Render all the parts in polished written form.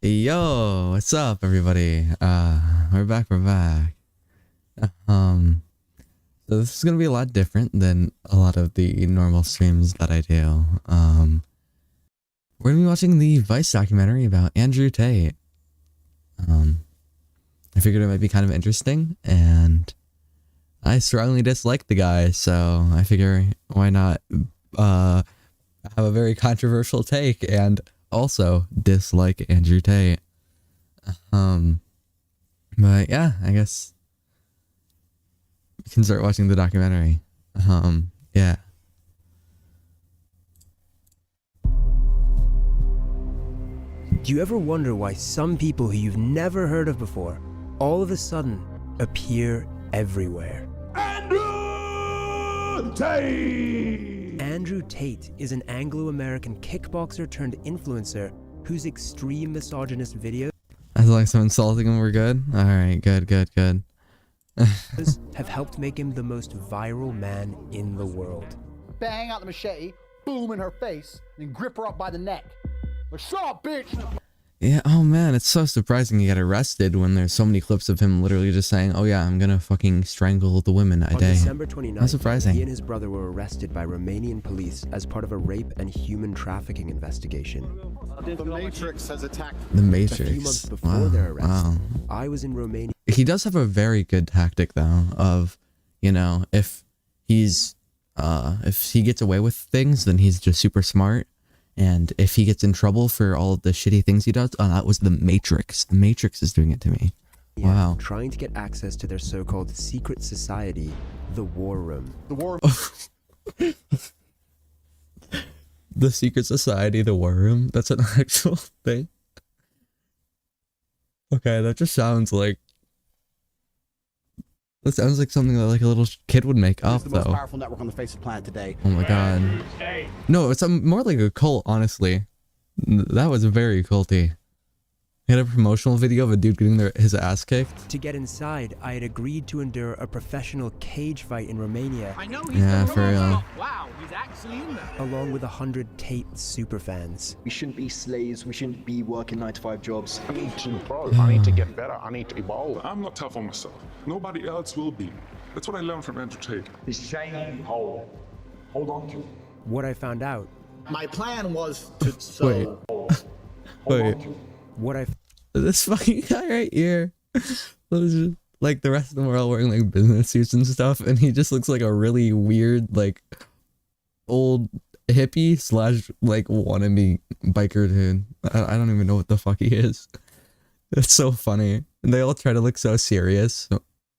Yo, what's up, everybody? We're back. So this is gonna be a lot different than a lot of the normal streams that I do. We're gonna be watching the Vice documentary about Andrew Tate. I figured it might be kind of interesting, and I strongly dislike the guy, so I figure why not have a very controversial take and also dislike Andrew Tate. But yeah, I guess we can start watching the documentary. Yeah. Do you ever wonder why some people who you've never heard of before all of a sudden appear everywhere? Andrew Tate! Andrew Tate is an Anglo-American kickboxer turned influencer whose extreme misogynist videos As long as I'm insulting him, we're good? Alright, good. have helped make him the most viral man in the world. Bang out the machete, boom in her face, then grip her up by the neck. Like, shut up, bitch! Yeah, oh man, it's so surprising he got arrested when there's so many clips of him literally just saying, oh yeah, I'm gonna fucking strangle the women a day. On December 29th, How surprising. he and his brother were arrested by Romanian police as part of a rape and human trafficking investigation. The Matrix has attacked. The Matrix. A few months before their arrest, Wow. I was in Romania. He does have a very good tactic though of, you know, if he gets away with things, then he's just super smart. And if he gets in trouble for all of the shitty things he does, that was the Matrix. The Matrix is doing it to me. Wow. Trying to get access to their so-called secret society, the War Room. The war. The secret society, the War Room. That's an actual thing. Okay, that just sounds like. That sounds like something that like a little kid would make up, It's the most though. powerful network on the face of the planet today. Oh my god. No, it's more like a cult, honestly. That was very culty. He had a promotional video of a dude getting his ass kicked. To get inside, I had agreed to endure a professional cage fight in Romania. I know he's Yeah, for real. Wow, he's actually in there. Along with 100 Tate superfans. We shouldn't be slaves. We shouldn't be working 9-to-5 jobs. I need to grow. I need to get better. I need to evolve. I'm not tough on myself. Nobody else will be. That's what I learned from Andrew Tate. This shiny hole. Hold on to it. What I found out, My plan was to sew. Wait. what I This fucking guy right here. Like the rest of them are all wearing like business suits and stuff, and he just looks like a really weird, like old hippie slash like wannabe biker dude. I don't even know what the fuck he is. It's so funny. And they all try to look so serious.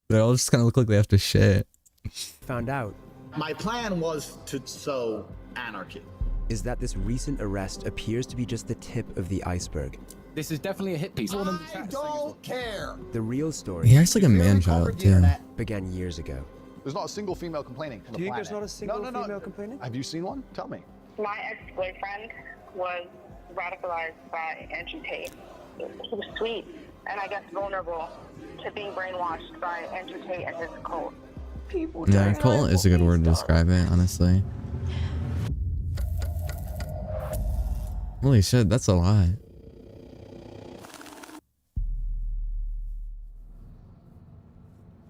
They all just kind of look like they have to shit. found out My plan was to sow anarchy. is that this recent arrest appears to be just the tip of the iceberg. This is definitely a hit piece. I don't care. The real story He acts like a man child too. began years ago. There's not a single female complaining. Do you think there's not a single female complaining? Have you seen one? Tell me. My ex-boyfriend was radicalized by Andrew Tate. He was sweet and I guess vulnerable to being brainwashed by Andrew Tate and his cult. Yeah, cult is a good word to describe it, honestly. Holy shit, that's a lot.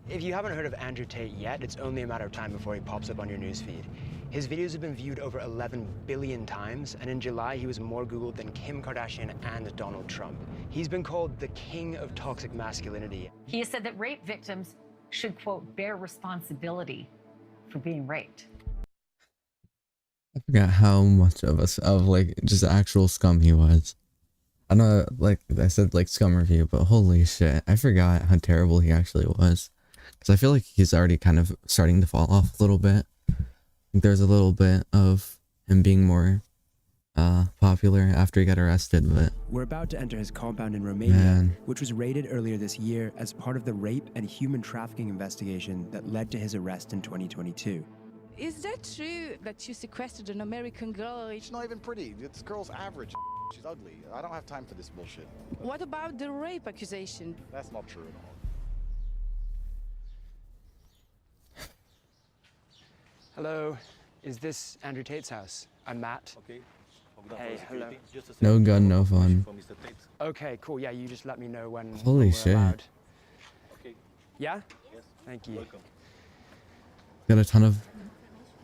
If you haven't heard of Andrew Tate yet, it's only a matter of time before he pops up on your newsfeed. His videos have been viewed over 11 billion times, and in July he was more Googled than Kim Kardashian and Donald Trump. He's been called the king of toxic masculinity. He has said that rape victims should, quote, bear responsibility for being raped. I forgot how much of like just actual scum he was. I know, like I said, like scum review, but holy shit, I forgot how terrible he actually was. Because I feel like he's already kind of starting to fall off a little bit. There's a little bit of him being more popular after he got arrested, but We're about to enter his compound in Romania, Man. which was raided earlier this year as part of the rape and human trafficking investigation that led to his arrest in 2022. Is that true that you sequestered an American girl? She's not even pretty. This girl's average. She's ugly. I don't have time for this bullshit. What about the rape accusation? That's not true at all. Hello, is this Andrew Tate's house? I'm Matt. Okay. Hey, hello. No gun, no fun. Okay, cool. Yeah, you just let me know when. Holy when we're shit. allowed. Okay. Yeah. Yes. Thank you. Welcome. Got a ton of,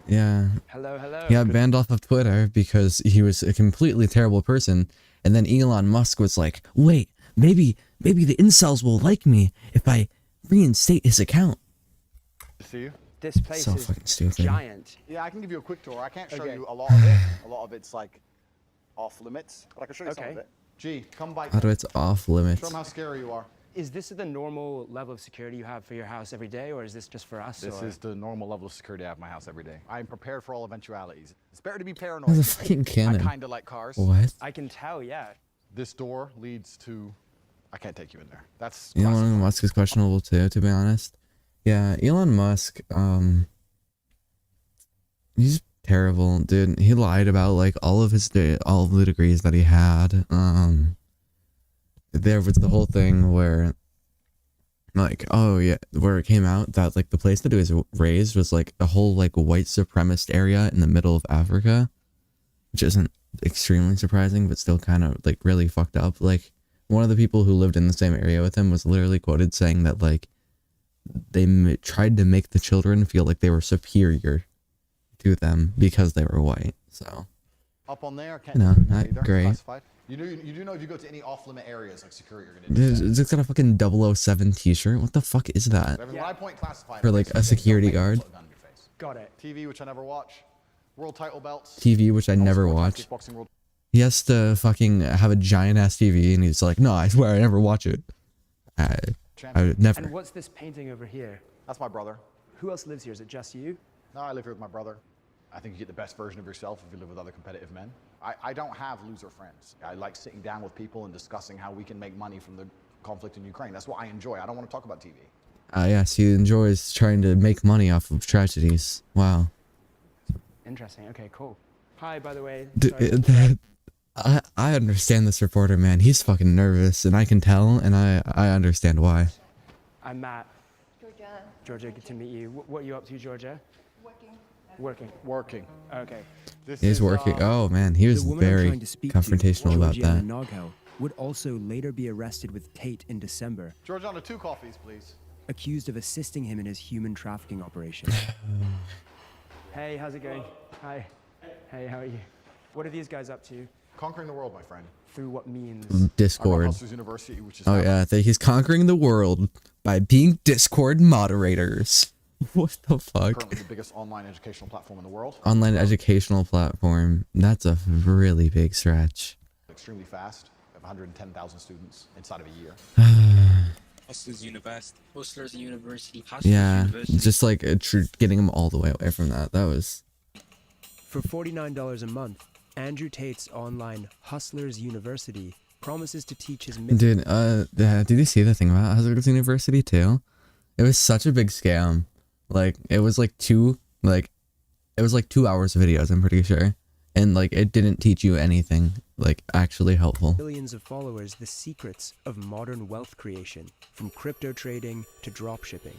yeah. Hello, hello. He got banned off of Twitter because he was a completely terrible person. And then Elon Musk was like, wait, maybe the incels will like me if I reinstate his account. See you. This place So is fucking stupid. giant. Yeah, I can give you a quick tour. I can't show Okay. you a lot of it. A lot of it's like off limits, but I can show you some Okay. of it. Gee, come by. How do it's off limits? Show them how scary you are. Is this the normal level of security you have for your house every day, or is this just for us? This or? is the normal level of security I have in my house every day. I am prepared for all eventualities. It's better to be There's paranoid. a fucking cannon. I kind of like cars. What? I can tell, yeah. This door leads to. I can't take you in there. That's. Elon Musk is questionable too, to be honest. Yeah, Elon Musk, he's terrible, dude. He lied about like all of the degrees that he had. There was the whole thing where, like, oh yeah, where it came out that like the place that he was raised was like a whole like white supremacist area in the middle of Africa, which isn't extremely surprising, but still kind of like really fucked up. Like, one of the people who lived in the same area with him was literally quoted saying that like they tried to make the children feel like they were superior to them because they were white. So Up on there, can't no, take you in there not either. great. Classified. You do know if you go to any off-limit areas like security, you're gonna do that. It's got a fucking 007 t-shirt. What the fuck is that? When I point classified, For like a security guard. Got it. TV, which I never watch. World title belts. TV, which I never watch. He has to fucking have a giant ass TV, and he's like, no, I swear I never watch it. I would never. And what's this painting over here? That's my brother. Who else lives here? Is it just you? No, I live here with my brother. I think you get the best version of yourself if you live with other competitive men. I don't have loser friends. I like sitting down with people and discussing how we can make money from the conflict in Ukraine. That's what I enjoy. I don't want to talk about TV. Yes, he enjoys trying to make money off of tragedies. Wow. Interesting. Okay, cool. Hi, by the way. I understand this reporter, man. He's fucking nervous, and I can tell, and I understand why. I'm Matt. Georgia. Georgia, good to meet you. What are you up to, Georgia? Working. Okay. He's working. Oh man, he was very confrontational about that. Noghill would also later be arrested with Tate in December, Georgiana, 2 coffees, please. accused of assisting him in his human trafficking operation. Hey, how's it going? Hi. Hey, how are you? What are these guys up to? Conquering the world, my friend. Through what means? Discord. Hustlers University, which is Oh yeah, he's conquering the world by being Discord moderators. What the fuck? currently the biggest online educational platform in the world. Online educational platform. That's a really big stretch. Extremely fast. We have 110,000 students inside of a year. Hustlers University. Hustlers University. Yeah, just like getting him all the way away from that. That was. For $49 a month, Andrew Tate's online Hustlers University promises to teach his Dude, did you see the thing about Hustlers University too? It was such a big scam. Like, it was like 2 hours of videos, I'm pretty sure. And like, it didn't teach you anything like actually helpful. millions of followers the secrets of modern wealth creation, from crypto trading to drop shipping.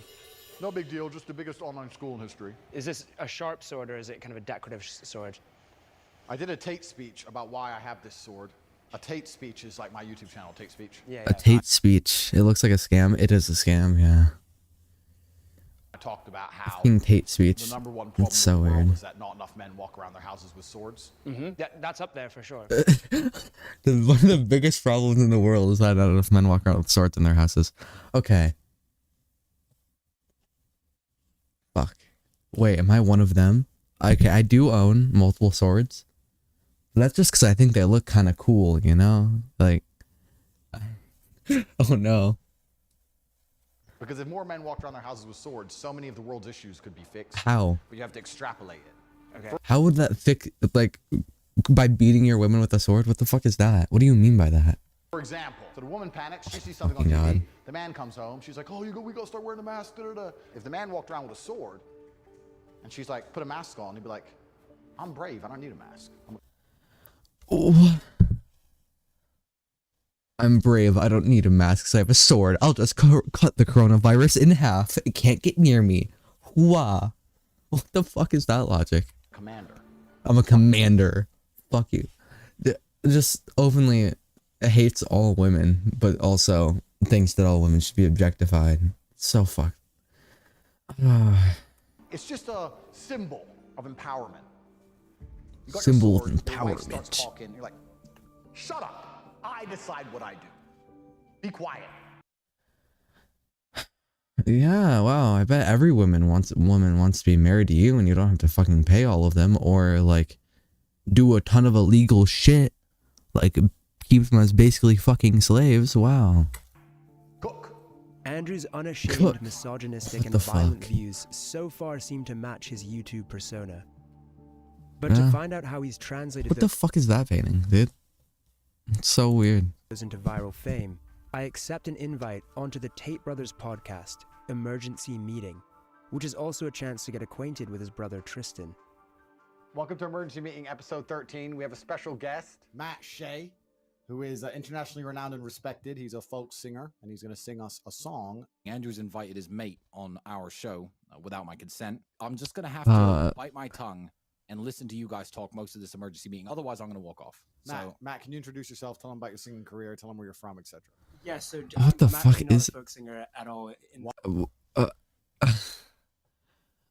No big deal, just the biggest online school in history. Is this a sharp sword or is it kind of a decorative sword? I did a Tate speech about why I have this sword. A Tate speech is like my YouTube channel, Tate Speech. Yeah. A Tate speech. It looks like a scam. It is a scam, yeah. I talked about how Fucking Tate speech. the number one problem It's so in the world weird. is that not enough men walk around their houses with swords. Mm-hmm. That's up there for sure. One of the biggest problems in the world is that not enough men walk around with swords in their houses. Okay. Fuck. Wait, am I one of them? Okay, I do own multiple swords. That's just because I think they look kind of cool, you know? Like, oh no. Because if more men walked around their houses with swords, so many of the world's issues could be fixed. How? But you have to extrapolate it. Okay. How would that fix, like, by beating your women with a sword? What the fuck is that? What do you mean by that? For example, so the woman panics, she sees something on Oh TV, my God. the man comes home, she's like, oh, we gotta start wearing a mask, da, da, da. If the man walked around with a sword, and she's like, put a mask on, he'd be like, I'm brave, I don't need a mask. Oh. I'm brave. I don't need a mask because I have a sword. I'll just cut the coronavirus in half. It can't get near me. Wah. What the fuck is that logic? Commander. I'm a commander. Fuck you. Just openly hates all women, but also thinks that all women should be objectified. So fucked. It's just a symbol of empowerment. You got Symbol your of sword, your wife empowerment. starts talking, you're like, shut up. I decide what I do. Be quiet. Yeah, wow. I bet every woman wants to be married to you, and you don't have to fucking pay all of them or like do a ton of illegal shit, like keep them as basically fucking slaves. Wow. Andrew's unashamed, Cook. misogynistic, What and the violent fuck? views so far seem to match his YouTube persona. But Yeah. to find out how he's translated What the fuck is that painting, dude? It's so weird. those into viral fame, I accept an invite onto the Tate Brothers podcast, Emergency Meeting, which is also a chance to get acquainted with his brother Tristan. Welcome to Emergency Meeting, episode 13. We have a special guest, Matt Shea, who is internationally renowned and respected. He's a folk singer, and he's going to sing us a song. Andrew's invited his mate on our show without my consent. I'm just going to have to bite my tongue and listen to you guys talk most of this emergency meeting. Otherwise, I'm going to walk off. Matt, can you introduce yourself? Tell them about your singing career. Tell them where you're from, etc. Yeah, so What the fuck is? a folk singer at all.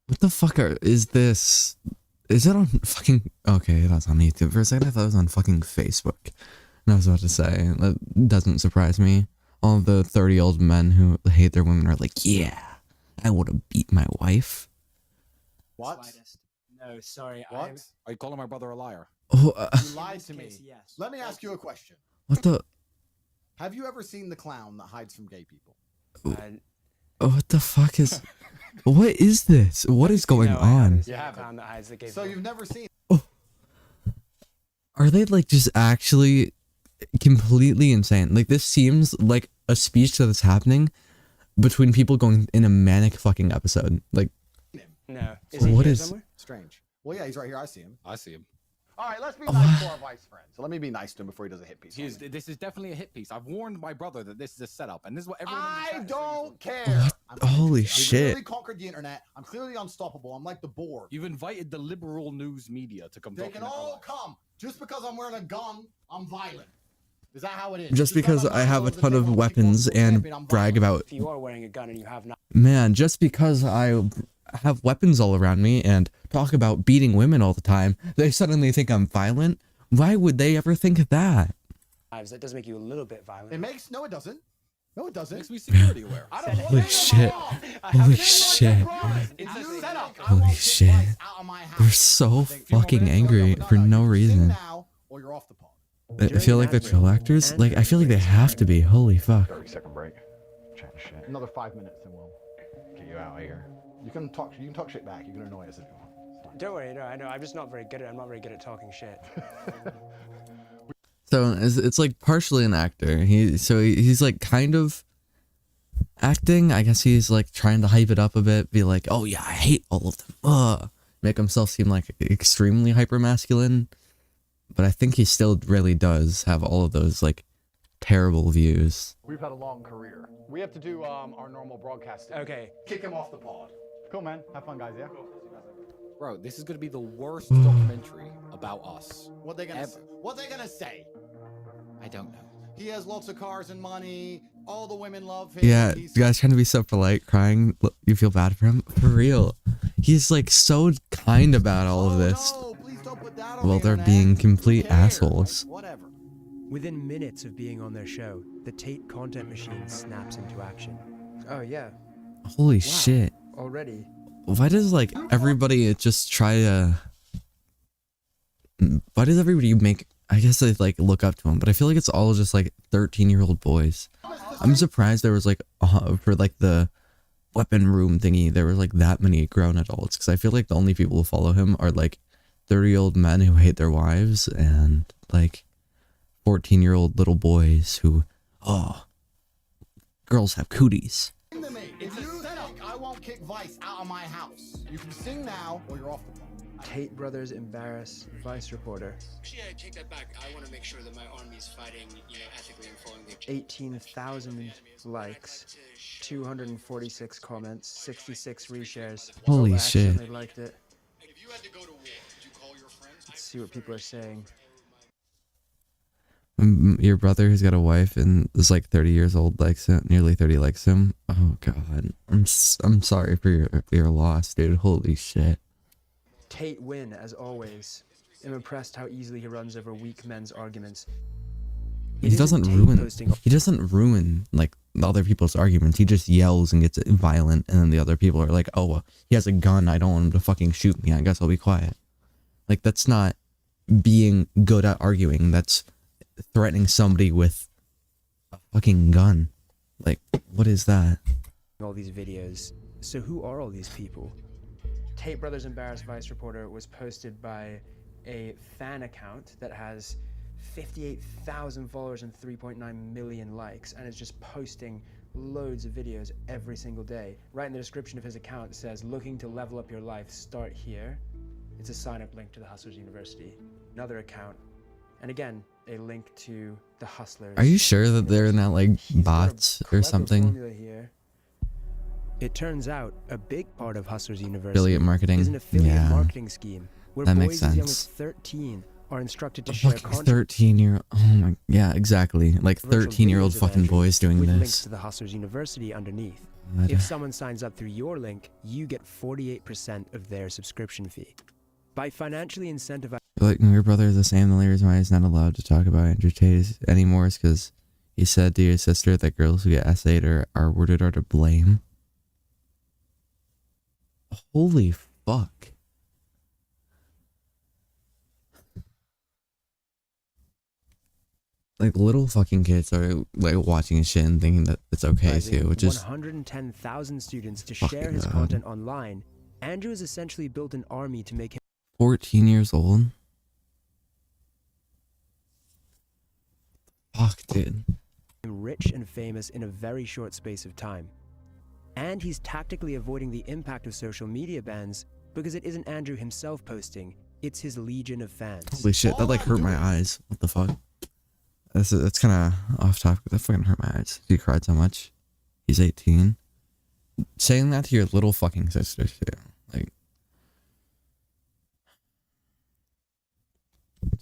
What the fuck is this? Is it on fucking? Okay, that's on YouTube. For a second, I thought it was on fucking Facebook. And I was about to say that doesn't surprise me. All of the 30-year-old men who hate their women are like, yeah, I would have beat my wife. What? No, sorry. What? Are you calling my brother a liar? Oh, You lied to me. Yes. Let me ask you a question. what the? Have you ever seen the clown that hides from gay people? What the fuck is? What is this? What is going on? You haven't. That hides the gay So you've never seen. Are they like just actually completely insane? Like this seems like a speech that is happening between people going in a manic fucking episode. Like, No. what is? Strange. Well, yeah, he's right here. I see him. I see him. All right, let's be nice to our vice friend. So let me be nice to him before he does a hit piece. This is definitely a hit piece. I've warned my brother that this is a setup, and this is what everyone. I don't care. Holy I've shit! clearly conquered the internet. I'm clearly unstoppable. I'm like the Borg. You've invited the liberal news media to come. They talk can in our all life. come. Just because I'm wearing a gun, I'm violent. Is that how it is? Just because I'm I have a not ton of the weapons and champion, I'm brag violent. about. If you are wearing a gun and you have not. Man, just because I have weapons all around me and talk about beating women all the time, they suddenly think I'm violent? Why would they ever think that? That does make you a little bit violent. It makes no, it doesn't. No, it doesn't. Makes me security aware. I don't Holy shit. Holy shit. It's a setup. Holy shit. They're so fucking angry for no reason. Now, or you're off the pod. I feel like they're chill actors. Like, I feel like they have to be. Holy fuck. 30-second break. Chat shit. Another 5 minutes and we'll get you out of here. You can talk shit back. You can annoy us if you want. Don't worry, no, I know. I'm just not very good at. I'm not very good at talking shit. So it's like partially an actor. He's like kind of acting. I guess he's like trying to hype it up a bit. Be like, oh yeah, I hate all of them. Make himself seem like extremely hyper masculine. But I think he still really does have all of those like terrible views. We've had a long career. We have to do our normal broadcasting. Okay. Kick him off the pod. Cool, man. Have fun, guys. Yeah. Bro, this is gonna be the worst documentary about us. What they gonna say? What they gonna say? I don't know. He has lots of cars and money. All the women love him. Yeah, you guys trying to be so polite, crying. You feel bad for him? For real. He's like so kind about all of this. No, please don't put that on While the they're internet. being complete Who cares? assholes. Whatever. Within minutes of being on their show, the Tate content machine snaps into action. Oh yeah, Holy shit. already. Why does like everybody just try to? Why does everybody make? I guess they like look up to him, but I feel like it's all just like 13-year-old boys. I'm surprised there was like for like the weapon room thingy, there was like that many grown adults, because I feel like the only people who follow him are like 30-year-old men who hate their wives and like 14-year-old little boys who, oh, girls have cooties. If you think I won't kick Vice out of my house, you can sing now or you're off the phone. Tate brothers embarrass Vice reporter. Actually, I take that back. I want to make sure that my army is fighting, ethically and following the 18,000 likes, 246 comments, 66 reshares. Holy I shit. accidentally liked it. If you had to go to war, would you call your friends? Let's see what people are saying. Your brother who's got a wife and is like 30 years old likes him, nearly 30 likes him. Oh god, I'm sorry for your loss, dude. Holy shit. Tate win as always. I'm impressed how easily he runs over weak men's arguments. He doesn't ruin like other people's arguments. He just yells and gets violent, and then the other people are like, "Oh, well, he has a gun. I don't want him to fucking shoot me. I guess I'll be quiet." Like that's not being good at arguing. That's threatening somebody with a fucking gun. Like, what is that? All these videos. So who are all these people? Tate Brothers Embarrassed Vice reporter was posted by a fan account that has 58,000 followers and 3.9 million likes, and is just posting loads of videos every single day. Right in the description of his account it says, "Looking to level up your life, start here." It's a sign-up link to the Hustlers University. Another account, and again, a link to the Hustlers. Are you sure that they're not like bots or something? Here. It turns out a big part of Hustlers University Affiliate marketing. is an affiliate Yeah. marketing scheme where That boys makes as young as sense. 13 are instructed to A share fucking content. 13-year. Oh my. Yeah, exactly. Like Virtual 13-year-old videos of fucking Andrew boys doing with links this. to the Hustlers University underneath. God. If someone signs up through your link, you get 48% of their subscription fee. By financially incentivizing Like your brother is the same. The only reason why he's not allowed to talk about Andrew Tate anymore is because he said to his sister that girls who get essayed or R-worded are to blame. Holy fuck. Like little fucking kids are like watching his shit and thinking that it's okay too, which is 110,000 students to fucking share his God. content online. Andrew has essentially built an army to make him 14 years old. Fuck, dude. rich and famous in a very short space of time. And he's tactically avoiding the impact of social media bans because it isn't Andrew himself posting, it's his legion of fans. Holy shit, that like hurt my eyes. What the fuck? That's kind of off topic. That fucking hurt my eyes. He cried so much. He's 18. Saying that to your little fucking sister too. Like,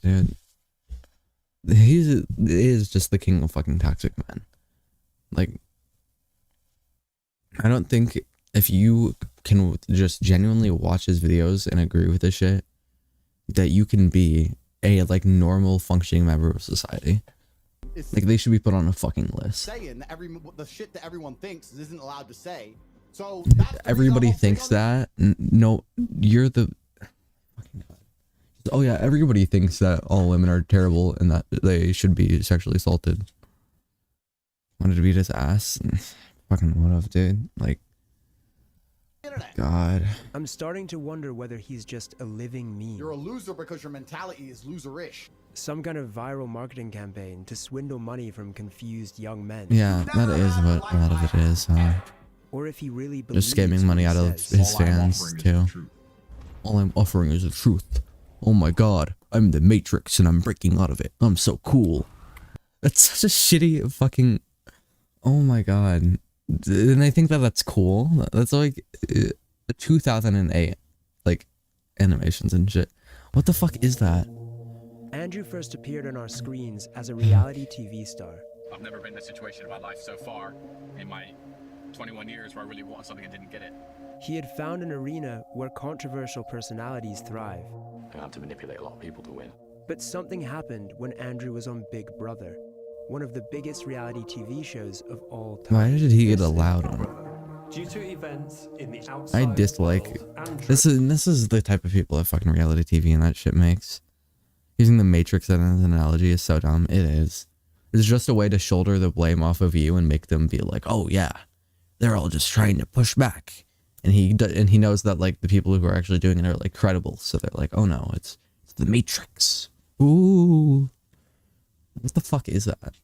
dude, he is just the king of fucking toxic men. Like, I don't think if you can just genuinely watch his videos and agree with this shit, that you can be a like normal functioning member of society. Like they should be put on a fucking list. Saying that the shit that everyone thinks isn't allowed to say. So Everybody thinks that. No, you're the fucking God. Oh yeah, everybody thinks that all women are terrible and that they should be sexually assaulted. Wanted to beat his ass. Fucking what up, dude? Like, God. I'm starting to wonder whether he's just a living meme. You're a loser because your mentality is loserish. Some kind of viral marketing campaign to swindle money from confused young men. Yeah, that is what a lot of it is, huh? Or if he really believes Just scamming money out of his fans, too. All I'm offering is the truth. Oh my God, I'm the Matrix and I'm breaking out of it. I'm so cool. That's such a shitty fucking... Oh my God. And I think that that's cool. That's like 2008, like, animations and shit. What the fuck is that? Andrew first appeared on our screens as a reality TV star. I've never been in a situation in my life so far in my 21 years where I really wanted something and didn't get it. He had found an arena where controversial personalities thrive. I have to manipulate a lot of people to win. But something happened when Andrew was on Big Brother, one of the biggest reality TV shows of all time. Why did he get allowed on? Due to events in the I outside dislike... This is the type of people that fucking reality TV and that shit makes. Using the Matrix as an analogy is so dumb. It is. It's just a way to shoulder the blame off of you and make them be like, oh yeah, they're all just trying to push back. And he knows that like the people who are actually doing it are like credible. So they're like, oh no, it's the Matrix. Ooh. What the fuck is that?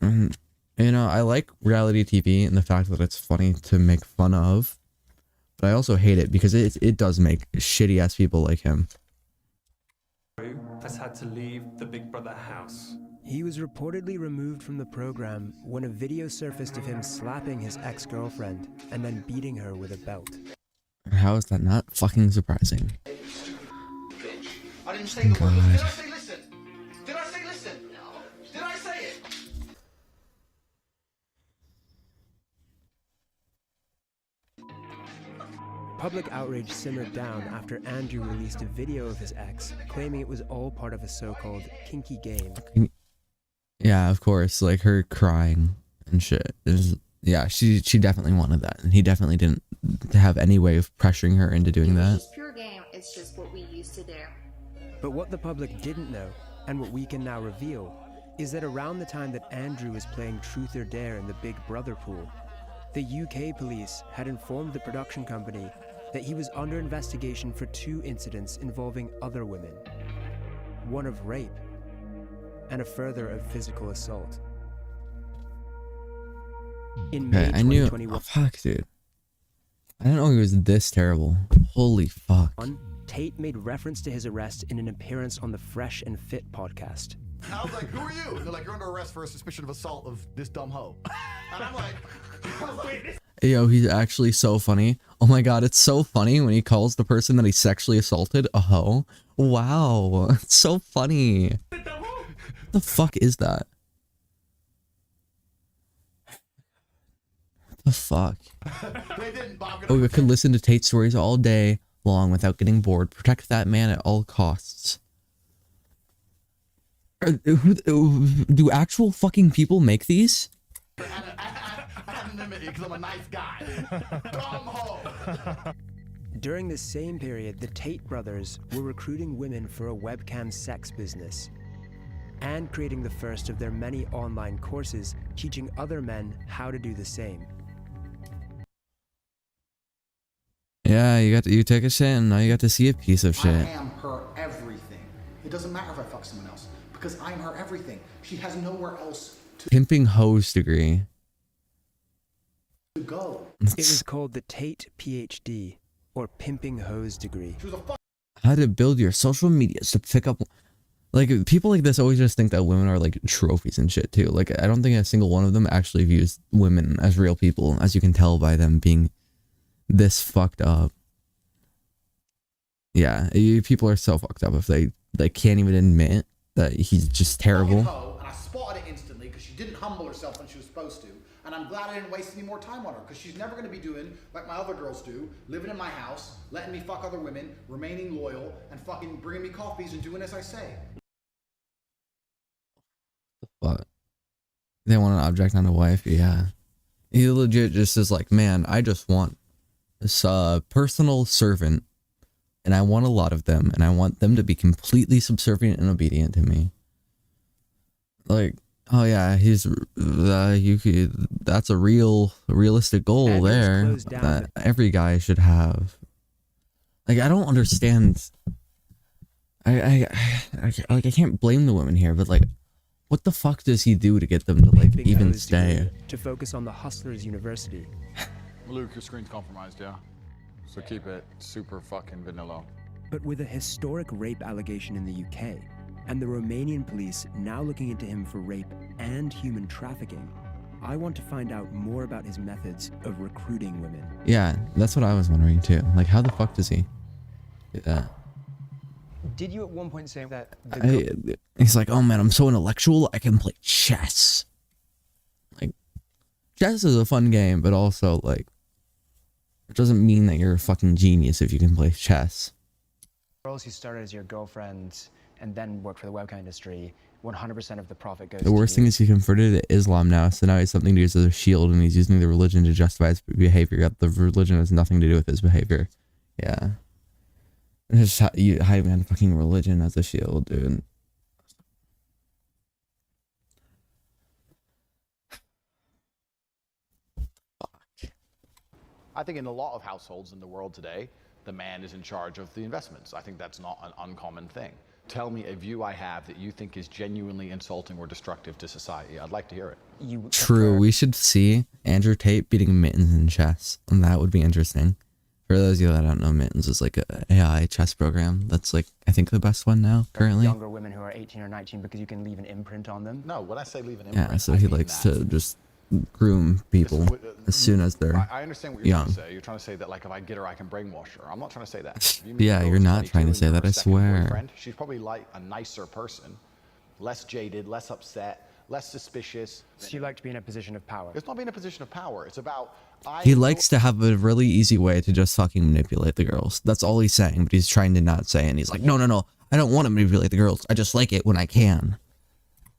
You know, I like reality TV and the fact that it's funny to make fun of. But I also hate it because it does make shitty ass people like him. Has had to leave the Big Brother house. He was reportedly removed from the program when a video surfaced of him slapping his ex-girlfriend and then beating her with a belt. How is that not fucking surprising? I didn't say the word. Did I say listen? Did I say listen? No. Did I say it? Public outrage simmered down after Andrew released a video of his ex, claiming it was all part of a so-called kinky game. Yeah, of course, like her crying and shit yeah, she definitely wanted that, and he definitely didn't have any way of pressuring her into doing that. It's pure game. It's just what we used to do. But what the public didn't know, and what we can now reveal, is that around the time that Andrew was playing Truth or Dare in the Big Brother pool, the UK police had informed the production company that he was under investigation for 2 incidents involving other women, one of rape, and a further of physical assault. In May 2021, oh, fuck, dude. I didn't know he was this terrible. Holy fuck. Tate made reference to his arrest in an appearance on the Fresh and Fit podcast. I was like, who are you? And they're like, you're under arrest for a suspicion of assault of this dumb hoe. And I'm like, wait. Yo, he's actually so funny. Oh my god, it's so funny when he calls the person that he sexually assaulted a hoe. Wow, it's so funny. What the fuck is that? What the fuck? Oh, I could listen to Tate stories all day long without getting bored. Protect that man at all costs. Do actual fucking people make these? Anonymity, because I'm a nice guy. Dumb hoe. During the same period, the Tate brothers were recruiting women for a webcam sex business and creating the first of their many online courses teaching other men how to do the same. Yeah, you take a shit and now you got to see a piece of shit. I am her everything. It doesn't matter if I fuck someone else because I'm her everything. She has nowhere else to Pimping hose degree. go. It was called the Tate PhD, or Pimping Hose degree. How to build your social medias to pick up. Like, people like this always just think that women are like trophies and shit too. Like, I don't think a single one of them actually views women as real people, as you can tell by them being this fucked up. Yeah, people are so fucked up if they can't even admit that he's just terrible. And I spotted it instantly because she didn't humble herself when she was supposed to. And I'm glad I didn't waste any more time on her because she's never going to be doing like my other girls do, living in my house, letting me fuck other women, remaining loyal, and fucking bringing me coffees and doing as I say. What? They want an object, not a wife? Yeah. He legit just is like, man, I just want this personal servant, and I want a lot of them, and I want them to be completely subservient and obedient to me. Like, oh yeah, that's a realistic goal there that every guy should have. Like, I don't understand. I can't blame the women here, but like, what the fuck does he do to get them to like even stay? To focus on the Hustlers University. Luke, your screen's compromised, yeah? So keep it super fucking vanilla. But with a historic rape allegation in the UK, and the Romanian police now looking into him for rape and human trafficking, I want to find out more about his methods of recruiting women. Yeah, that's what I was wondering too. Like, how the fuck does he do that? Did you at one point say that he's like, oh man, I'm so intellectual, I can play chess. Like, chess is a fun game, but also, like, it doesn't mean that you're a fucking genius if you can play chess. Girls who started as your girlfriend and then work for the webcam industry, 100% of the profit goes The worst thing is he converted to Islam now, so now he's something to use as a shield, and he's using the religion to justify his behavior, yet the religion has nothing to do with his behavior. Yeah. Just hide behind fucking religion as a shield, dude. I think in a lot of households in the world today, the man is in charge of the investments. I think that's not an uncommon thing. Tell me a view I have that you think is genuinely insulting or destructive to society. I'd like to hear it. True, we should see Andrew Tate beating Mittens in chess, and that would be interesting. For those of you that don't know, Mittens is like a AI chess program. That's like, I think the best one now, currently. Younger women who are 18 or 19 because you can leave an imprint on them. No, when I say leave an imprint, Yeah, so he likes to just groom people as soon as they're I understand what you're young. trying to say. You're trying to say that like if I get her, I can brainwash her. I'm not trying to say that. Yeah, you're not trying to say that, I swear. Boyfriend, she's probably like a nicer person, less jaded, less upset, less suspicious. So you like to be in a position of power? It's not being in a position of power. It's about He likes to have a really easy way to just fucking manipulate the girls. That's all he's saying, but he's trying to not say it. And he's like, no, I don't want to manipulate the girls. I just like it when I can.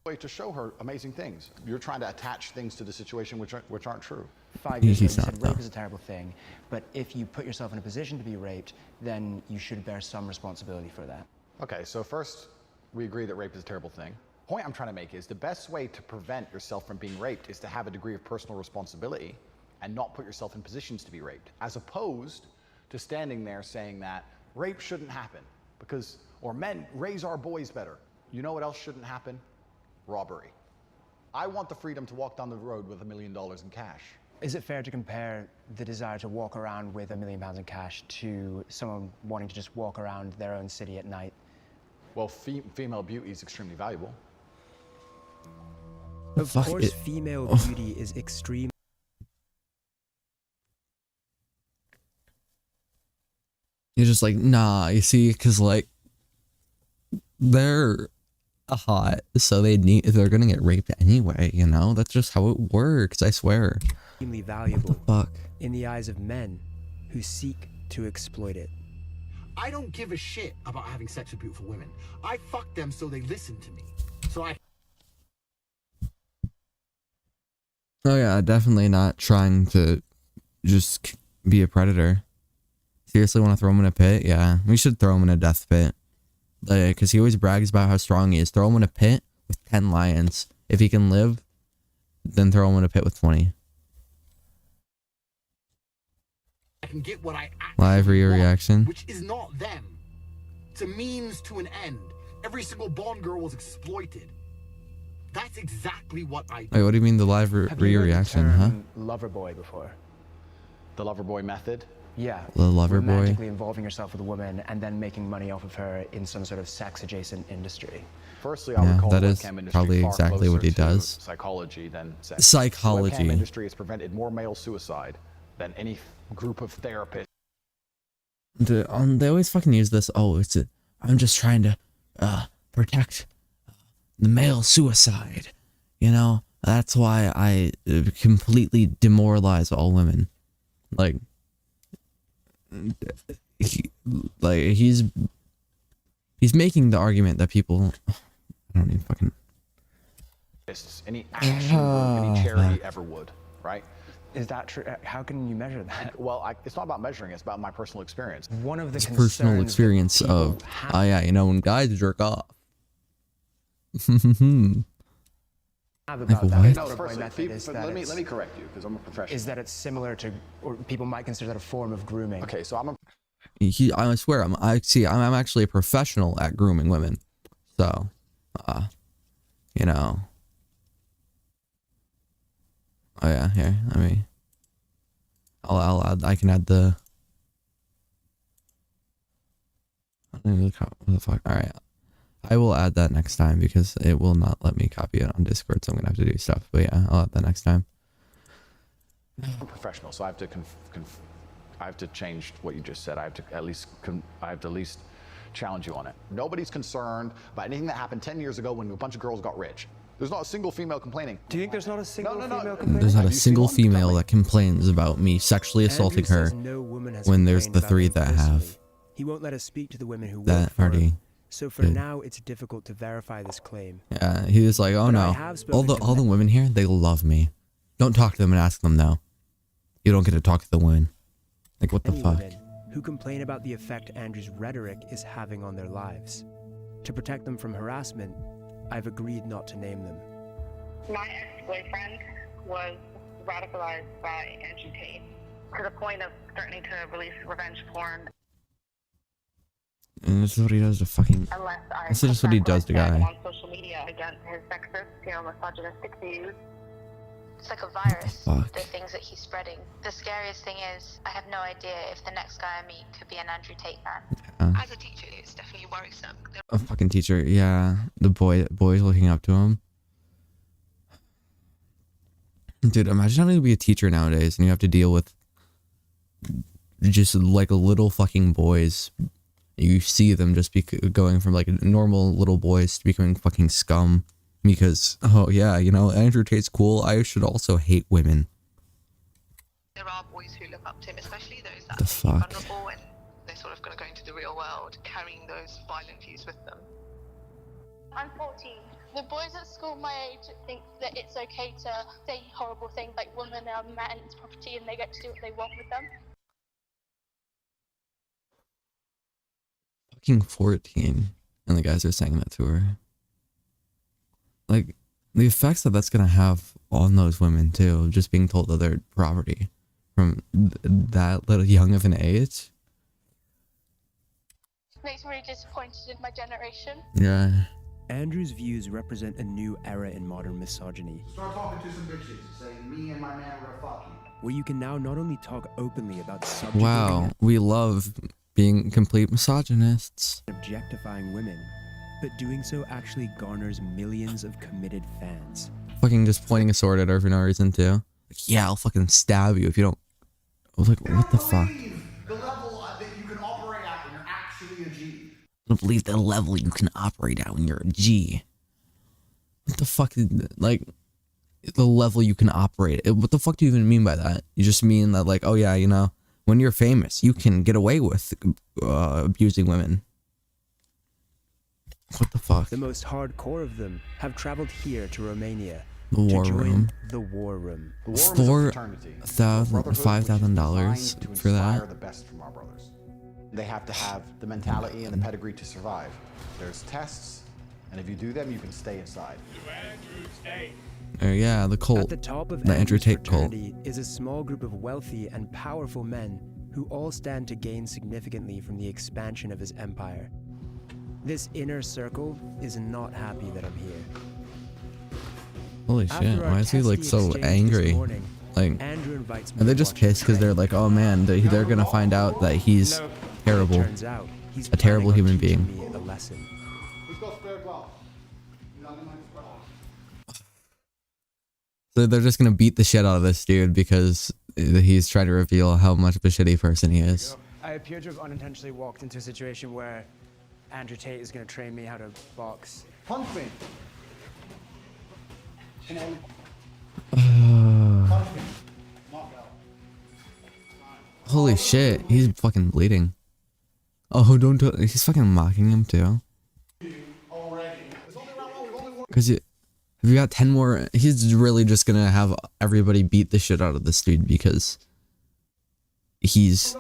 way to show her amazing things. You're trying to attach things to the situation which aren't true. 5 years ago, you said rape is a terrible thing, but if you put yourself in a position to be raped, then you should bear some responsibility for that. Okay, so first, we agree that rape is a terrible thing. The point I'm trying to make is the best way to prevent yourself from being raped is to have a degree of personal responsibility and not put yourself in positions to be raped, as opposed to standing there saying that rape shouldn't happen because, or men, raise our boys better. You know what else shouldn't happen? Robbery. I want the freedom to walk down the road with $1 million in cash. Is it fair to compare the desire to walk around with £1 million in cash to someone wanting to just walk around their own city at night? Well, female beauty is extremely valuable. Of course, female beauty is extreme. You're just like, nah, you see, because like they're hot, so they're gonna get raped anyway, you know? That's just how it works, I swear. Extremely valuable Fuck. in the eyes of men who seek to exploit it. I don't give a shit about having sex with beautiful women. I fuck them so they listen to me. So I... Oh yeah, definitely not trying to just be a predator. Seriously want to throw him in a pit? Yeah, we should throw him in a death pit. Because he always brags about how strong he is. Throw him in a pit with 10 lions. If he can live, then throw him in a pit with 20. I can get what I Live for your reaction. which is not them. It's a means to an end. Every single Bond girl was exploited. That's exactly what I do. Wait, what do you mean the live for your reaction, huh? Lover boy before. The lover boy method? Yeah. The lover boy? Romantically involving yourself with a woman and then making money off of her in some sort of sex-adjacent industry. Firstly, I would call that the is webcam industry probably far exactly what he closer to does. Psychology than sex. Psychology. The webcam industry has prevented more male suicide than any group of therapists. They always fucking use this. Oh, I'm just trying to protect the male suicide. You know, that's why I completely demoralize all women. Like, he's making the argument that people. I don't even fucking. Any action group, any charity ever would, right? Is that true? How can you measure that? Well, it's not about measuring. It's about my personal experience. One of the personal experience of, oh yeah, you know, when guys jerk off. About Like, that. what? No, firstly, let me correct you because I'm a professional. Is that it's similar to, or people might consider that a form of grooming. Okay, so I swear, I'm actually a professional at grooming women. So, you know. Oh yeah, here, I'll add, I can add the. What the fuck? Alright. I will add that next time because it will not let me copy it on Discord, so I'm gonna have to do stuff. But yeah, I'll add that next time. I'm a professional, so I have to change what you just said. I have to at least challenge you on it. Nobody's concerned about anything that happened 10 years ago when a bunch of girls got rich. There's not a single female complaining. Do you think there's not a single female complaining? There's not a single female that complains about me sexually assaulting her when there's the 3 that have. He won't let us speak to the women who that already. So for now, it's difficult to verify this claim. Yeah, he was like, oh no, all the women here, they love me. Don't talk to them and ask them though. You don't get to talk to the women. Like, what the fuck? Women who complain about the effect Andrew's rhetoric is having on their lives. To protect them from harassment, I've agreed not to name them. My ex-boyfriend was radicalized by Andrew Tate to the point of threatening to release revenge porn. And this is what he does to fucking. This is just what he does to guy. On social media against his sexist, misogynistic views. It's like a virus. The things things that he's spreading. The scariest thing is, I have no idea if the next guy I meet could be an Andrew Tate fan. Yeah. As a teacher, it's definitely worrisome. A fucking teacher, yeah. The boys looking up to him. Dude, imagine having to be a teacher nowadays and you have to deal with just like little fucking boys. You see them just going from like normal little boys to becoming fucking scum because, oh yeah, you know, Andrew Tate's cool. I should also hate women. There are boys who look up to him, especially those that The are fuck? vulnerable and they're sort of going to go into the real world carrying those violent views with them. I'm 14. The boys at school my age think that it's okay to say horrible things like women are man's property and they get to do what they want with them. Fucking 14. And the guys are saying that to her. Like, the effects that that's gonna have on those women too, just being told that they're property from that little young of an age. Makes me really disappointed in my generation. Yeah. Andrew's views represent a new era in modern misogyny, Start talking to some bitches, saying me and my man are gonna fuck you. where you can now not only talk openly about subjugating Wow, we love being complete misogynists. and objectifying women, but doing so actually garners millions of committed fans. Fucking just pointing a sword at her for no reason too. Like, yeah, I'll fucking stab you if you don't. Like, what the fuck? The level that you can operate at when you're actually a G. I don't believe the level you can operate at when you're a G. What the fuck? Like, the level you can operate. What the fuck do you even mean by that? You just mean that, like, oh yeah, you know, when you're famous, you can get away with abusing women. What the fuck? The most hardcore of them have traveled here to Romania The war to join room. the war room. The war room is a fraternity. $5,000 for Inspire that. the best from our brothers. They have to have the mentality and the pedigree to survive. There's tests, and if you do them, you can stay inside. Yeah, the cult. At the top of The Andrew Andrew's Tate cult. fraternity is a small group of wealthy and powerful men who all stand to gain significantly from the expansion of his empire. This inner circle is not happy that I'm here. Holy After shit, our why is he like testy so exchange this angry? morning, Like, Andrew invites me are they to just watch pissed because they're like, oh man, they're gonna find out that he's terrible, Turns out he's a terrible planning on human teaching being. me a lesson. Who's got spare glove? Nothing like spare glove. So they're just gonna beat the shit out of this dude because he's trying to reveal how much of a shitty person he is. I appear to have unintentionally walked into a situation where Andrew Tate is going to train me how to box. Punch me. Come on. Punch me. Knock out. Holy shit, he's fucking bleeding. Oh, don't do it. He's fucking mocking him too. Already. There's only round one. We've only won. Because if you got 10 more, he's really just gonna have everybody beat the shit out of this dude because he's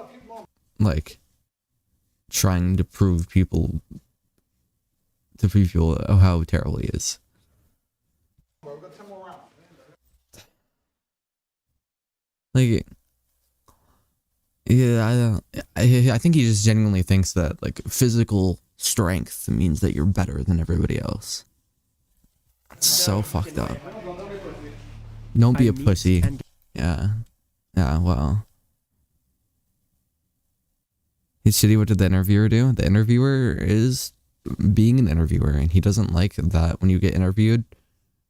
like trying to prove people how terrible he is. Bro, we've got 10 more rounds. Like, yeah, I think he just genuinely thinks that like physical strength means that you're better than everybody else. It's so fucked up. Don't be a pussy. Yeah. Yeah, well. He's shitty. What did the interviewer do? The interviewer is being an interviewer, and he doesn't like that when you get interviewed,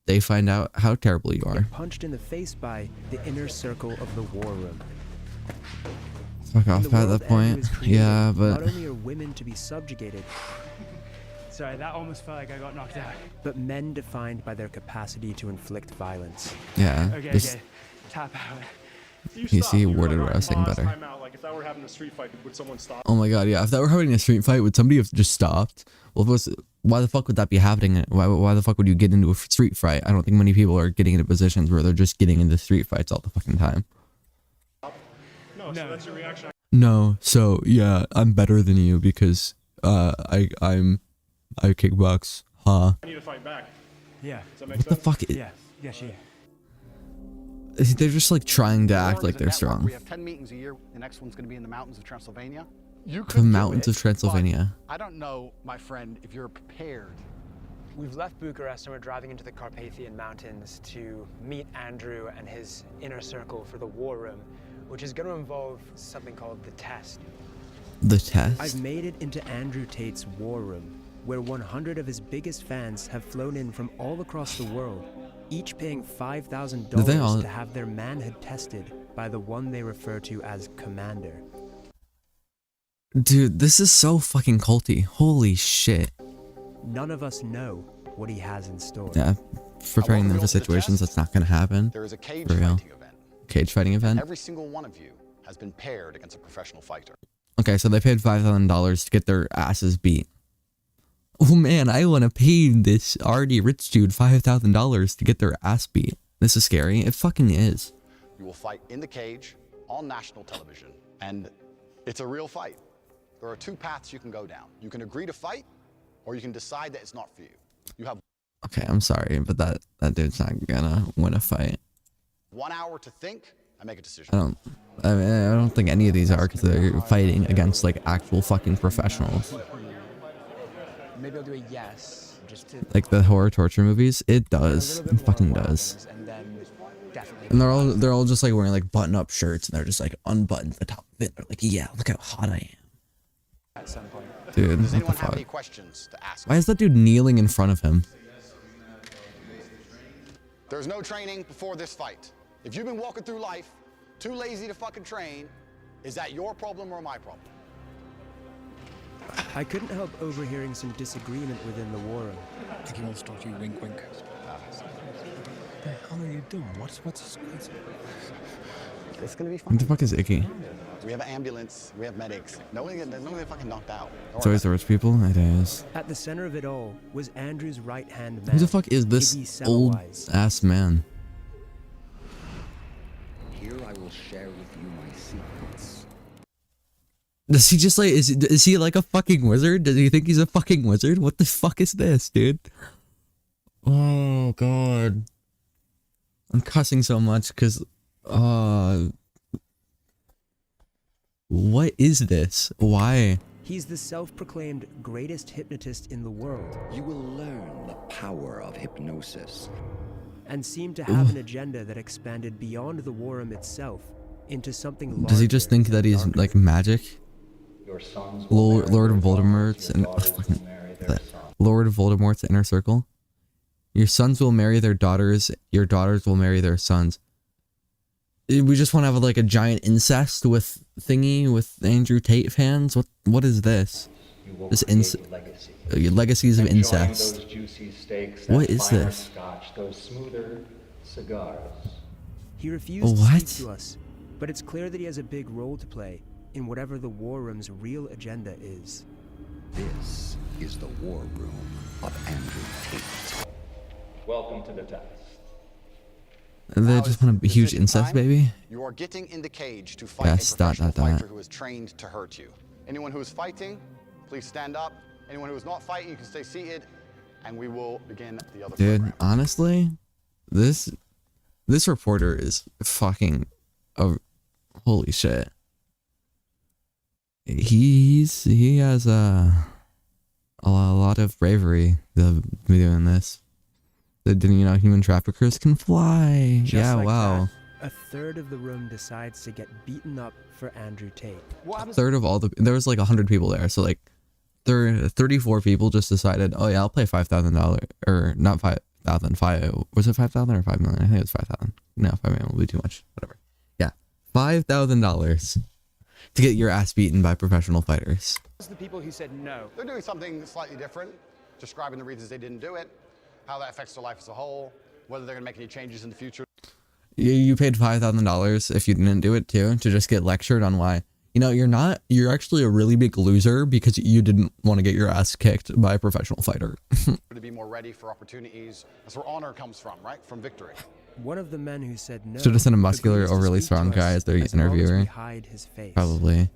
they find out how terrible you are. Punched in the face by the inner circle of the war room. Fuck off at that point. Yeah, but Not only are women to be subjugated, Sorry, that almost felt like I got knocked out. but men defined by their capacity to inflict violence. yeah, Okay, just okay. Tap out. you see worded wrestling better. Like if that were having a street fight, would someone stop? Oh my god, yeah. If that were having a street fight, would somebody have just stopped? Well, why the fuck would that be happening? Why the fuck would you get into a street fight? I don't think many people are getting into positions where they're just getting into street fights all the fucking time. No, so that's your reaction. No, so yeah, I'm better than you because I kickbox. Huh? I need to fight back. Yeah. Does that make What the sense? fuck? Yeah. Yeah, she. They're just like trying to act like Is a they're network. strong. We have 10 meetings a year. The next one's going to be in the mountains of Transylvania. You The mountains of Transylvania. I don't know, my friend, if you're prepared We've left Bucharest and we're driving into the Carpathian Mountains to meet Andrew and his inner circle for the war room, which is going to involve something called the test. The test? I've made it into Andrew Tate's war room, where 100 of his biggest fans have flown in from all across the world, each paying $5,000 to have their manhood tested by the one they refer to as Commander. Dude, this is so fucking culty. Holy shit. None of us know what he has in store. Yeah, preparing them for situations that's not gonna happen. There is a cage For real. fighting event. Cage fighting event? Every single one of you has been paired against a professional fighter. Okay, so they paid $5,000 to get their asses beat. Oh man, I want to pay this already rich dude $5,000 to get their ass beat. This is scary. It fucking is. You will fight in the cage on national television, and it's a real fight. There are two paths you can go down. You can agree to fight, or you can decide that it's not for you. You have Okay, I'm sorry, but that dude's not gonna win a fight. 1 hour to think and make a decision. I don't think any of these are, because they're fighting against like actual fucking professionals. Maybe I'll do a yes, just to... Like the horror torture movies, it does. It fucking does. And they're all just like wearing like button-up shirts, and they're just like unbuttoned the top of it. They're like, yeah, look how hot I am. At some point. Dude, Does what the anyone have any fuck? questions to ask? Why is that dude kneeling in front of him? There's no training before this fight. If you've been walking through life too lazy to fucking train, is that your problem or my problem? I couldn't help overhearing some disagreement within the war room. I think he wants to talk to you, wink wink. What the hell are you doing? What's It's gonna be fine. What the fuck is Icky? We have an ambulance, we have medics. Nobody fucking knocked out. It's always the rich people? It is. At the center of it all was Andrew's right-hand man. Who the fuck is this Iggy old Semmelweis. ass man? Here I will share with you my secrets. Does he just like, is he like a fucking wizard? Does he think he's a fucking wizard? What the fuck is this, dude? Oh god. I'm cussing so much because, what is this? Why? He's the self-proclaimed greatest hypnotist in the world. You will learn the power of hypnosis. And seemed to have an agenda that expanded beyond the war room itself into something larger. Does he just think that he's like magic? Your sons Lord Voldemort's and Lord Voldemort's inner circle. Your sons will marry their daughters. Your daughters will marry their sons. We just want to have like a giant incest with thingy with Andrew Tate fans. What is this? This legacies of incest. Those juicy steaks, What is this? Scotch, those smoother cigars. He refused What? to speak to us, but it's clear that he has a big role to play in whatever the war room's real agenda is. This is the war room of Andrew Tate. Welcome to the test. They just want a huge incest baby? You are getting in the cage to fight Yes, a professional dot. fighter who is trained to hurt you. Anyone who is fighting, please stand up. Anyone who is not fighting, you can stay seated, and we will begin the other Dude, program. honestly, this reporter is fucking holy shit. He has a lot of bravery to be doing this. Didn't you know human traffickers can fly? Just Yeah, like wow. that, a third of the room decides to get beaten up for Andrew Tate. A third of all there was like 100 people there, so like 34 people just decided, oh yeah, I'll pay $5,000 or not 5,000. Was it 5,000 or 5 million? I think it was 5,000. No, 5 million will be too much. Whatever. Yeah, $5,000 to get your ass beaten by professional fighters. The people who said no. They're doing something slightly different, describing the reasons they didn't do it, how that affects their life as a whole, whether they're going to make any changes in the future. You paid $5,000 if you didn't do it too, to just get lectured on why. You know, you're actually a really big loser because you didn't want to get your ass kicked by a professional fighter. To be more ready for opportunities. That's where honor comes from, right? From victory. One of the men who said no. Should have sent a muscular, agrees to overly speak to strong us guy as their as long as we interviewer. hide his face. Probably.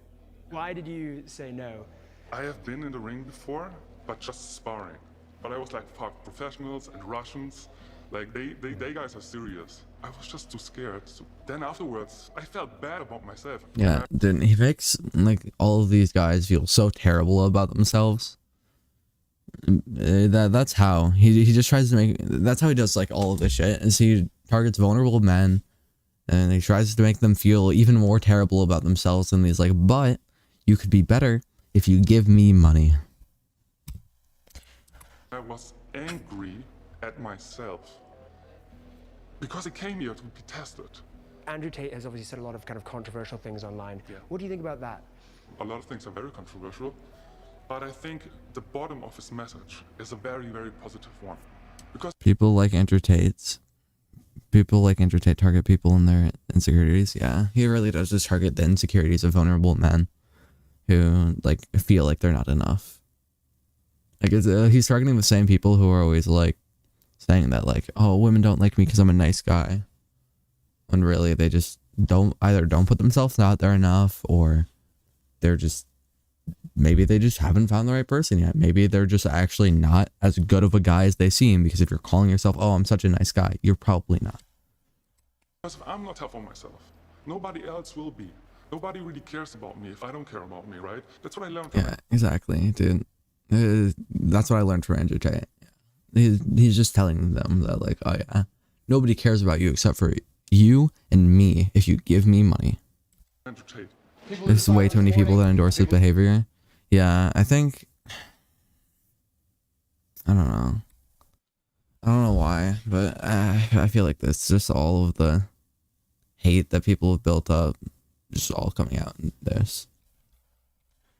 Why did you say no? I have been in the ring before, but just sparring. But I was like, fuck, professionals and Russians, like they guys are serious. I was just too scared. So then afterwards, I felt bad about myself. Yeah, didn't he makes like all of these guys feel so terrible about themselves. That's how he just tries to make. That's how he does like all of this shit. Is he targets vulnerable men, and he tries to make them feel even more terrible about themselves. And he's like, "But you could be better if you give me money." I was angry at myself because I came here to be tested. Andrew Tate has obviously said a lot of kind of controversial things online. Yeah. What do you think about that? A lot of things are very controversial, but I think the bottom of his message is a very, very positive one. Because People like Andrew Tate target people in their insecurities. Yeah, he really does just target the insecurities of vulnerable men who like feel like they're not enough. Like he's targeting the same people who are always like saying that like, oh, women don't like me because I'm a nice guy, when really they just don't put themselves out there enough, or they're just maybe they just haven't found the right person yet. Maybe they're just actually not as good of a guy as they seem, because if you're calling yourself, oh, I'm such a nice guy, you're probably not. if I'm not tough for myself, nobody else will be. Nobody really cares about me if I don't care about me, right? That's what I learned from Yeah, exactly, dude. That's what I learned from Andrew Tate. He's just telling them that like, oh yeah, nobody cares about you except for you and me if you give me money. Andrew Tate. There's way too many people that endorse his behavior. Yeah, I think, I don't know why, but I feel like that's just all of the hate that people have built up, just all coming out in this.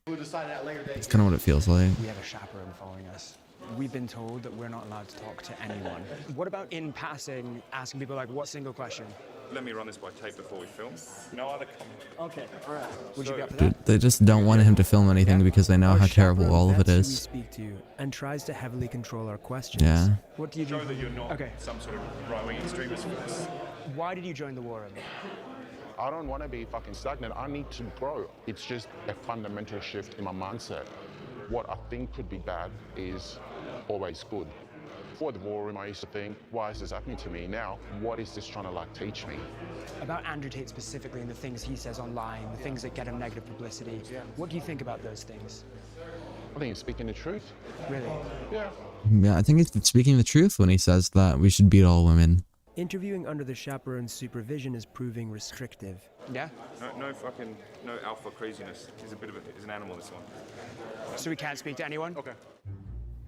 It's kind of what it feels like. We have a chaperone following us. We've been told that we're not allowed to talk to anyone. What about in passing, asking people like, what single question? Let me run this by tape before we film. No other comment. Okay, all right. Would you be up for Dude, that? they just don't want him to film anything because they know how terrible all of it We is. speak to and tries to heavily control our questions. Yeah. What do you do? Show that you're not some sort of right-wing extremist force. Why did you join the war room? I don't want to be fucking stagnant. I need to grow. It's just a fundamental shift in my mindset. What I think could be bad is always good. Before the war room, I used to think, why is this happening to me? Now, what is this trying to like teach me? About Andrew Tate specifically and the things he says online, the things that get him negative publicity. What do you think about those things? I think he's speaking the truth. Really? Yeah. Yeah, I think he's speaking the truth when he says that we should beat all women. Interviewing under the chaperone's supervision is proving restrictive. Yeah? No alpha craziness. He's an animal, this one. So we can't speak to anyone? Okay.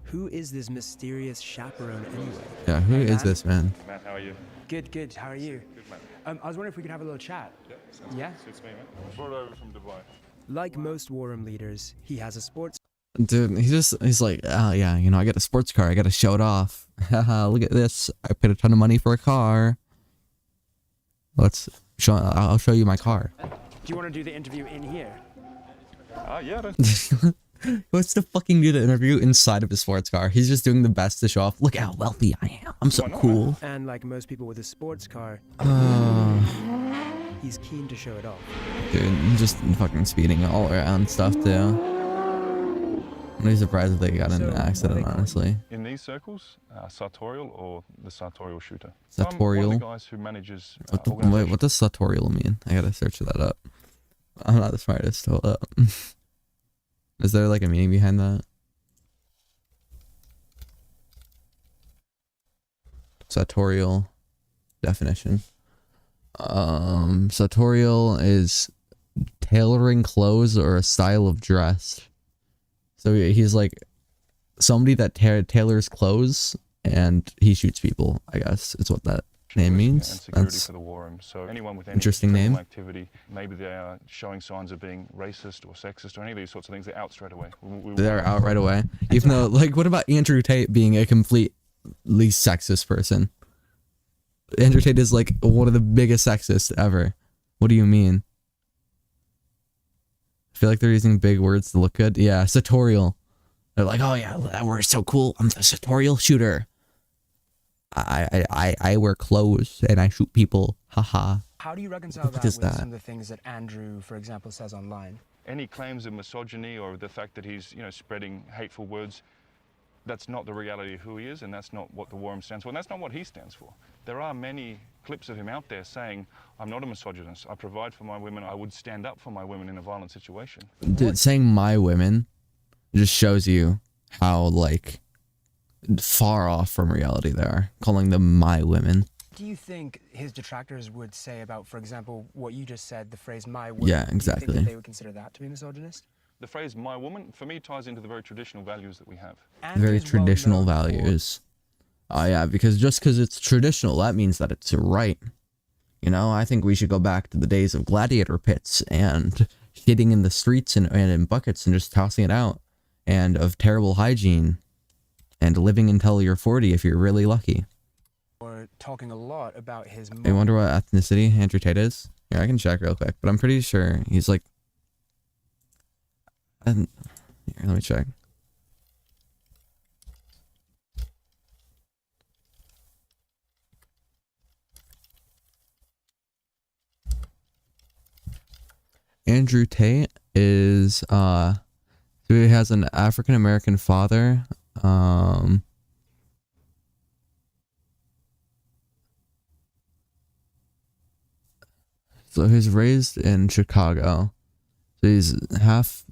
Who is this mysterious chaperone anyway? Yeah, who is this man? Matt, how are you? Good. How are you? Good, man. I was wondering if we could have a little chat. Yeah, sounds Yeah? good. Suits me, man. Brought over from Dubai. Like most war room leaders, he has a sports Dude, he's like, oh yeah, you know, I got a sports car, I gotta show it off. Haha, look at this. I paid a ton of money for a car. I'll show you my car. Do you want to do the interview in here? Yeah. He wants to fucking do the interview inside of his sports car. He's just doing the best to show off. Look how wealthy I am. I'm so cool. And like most people with a sports car, he's keen to show it off. Dude, just fucking speeding all around stuff too. I'm really surprised if they got in an accident, honestly. In these circles, sartorial or the sartorial shooter. Sartorial? One of the guys who manages What does sartorial mean? I gotta search that up. I'm not the smartest. Hold up. Is there like a meaning behind that? Sartorial definition. Sartorial is tailoring clothes or a style of dress. So he's like somebody that tailors clothes and he shoots people, I guess is what that name means. And security That's for the war room. So anyone with any interesting name. activity, maybe they are showing signs of being racist or sexist or any of these sorts of things, they're out straight away. They're out right away. Even though, like, what about Andrew Tate being a completely sexist person? Andrew Tate is like one of the biggest sexists ever. What do you mean? I feel like they're using big words to look good. Yeah, sartorial. They're like, oh yeah, that word is so cool. I'm the sartorial shooter. I wear clothes and I shoot people. Haha. How do you reconcile that with some of the things that Andrew, for example, says online? Any claims of misogyny or the fact that he's, spreading hateful words, that's not the reality of who he is, and that's not what the war room stands for, and that's not what he stands for. There are many clips of him out there saying, I'm not a misogynist, I provide for my women, I would stand up for my women in a violent situation. Dude, saying my women just shows you how, like, far off from reality they are, calling them my women. Do you think his detractors would say about, for example, what you just said, the phrase "my woman"? Yeah, Do you exactly. think that they would consider that to be misogynist? The phrase "my woman" for me ties into the very traditional values that we have. Very traditional values. Oh yeah, because just because it's traditional, that means that it's right. You know, I think we should go back to the days of gladiator pits and hitting in the streets and in buckets and just tossing it out, and of terrible hygiene, and living until you're 40 if you're really lucky. Or talking a lot about his. I wonder what ethnicity Andrew Tate is. Here, I can check real quick, but I'm pretty sure he's like. Here, let me check. Andrew Tate is so he has an African American father. So he's raised in Chicago. So he's half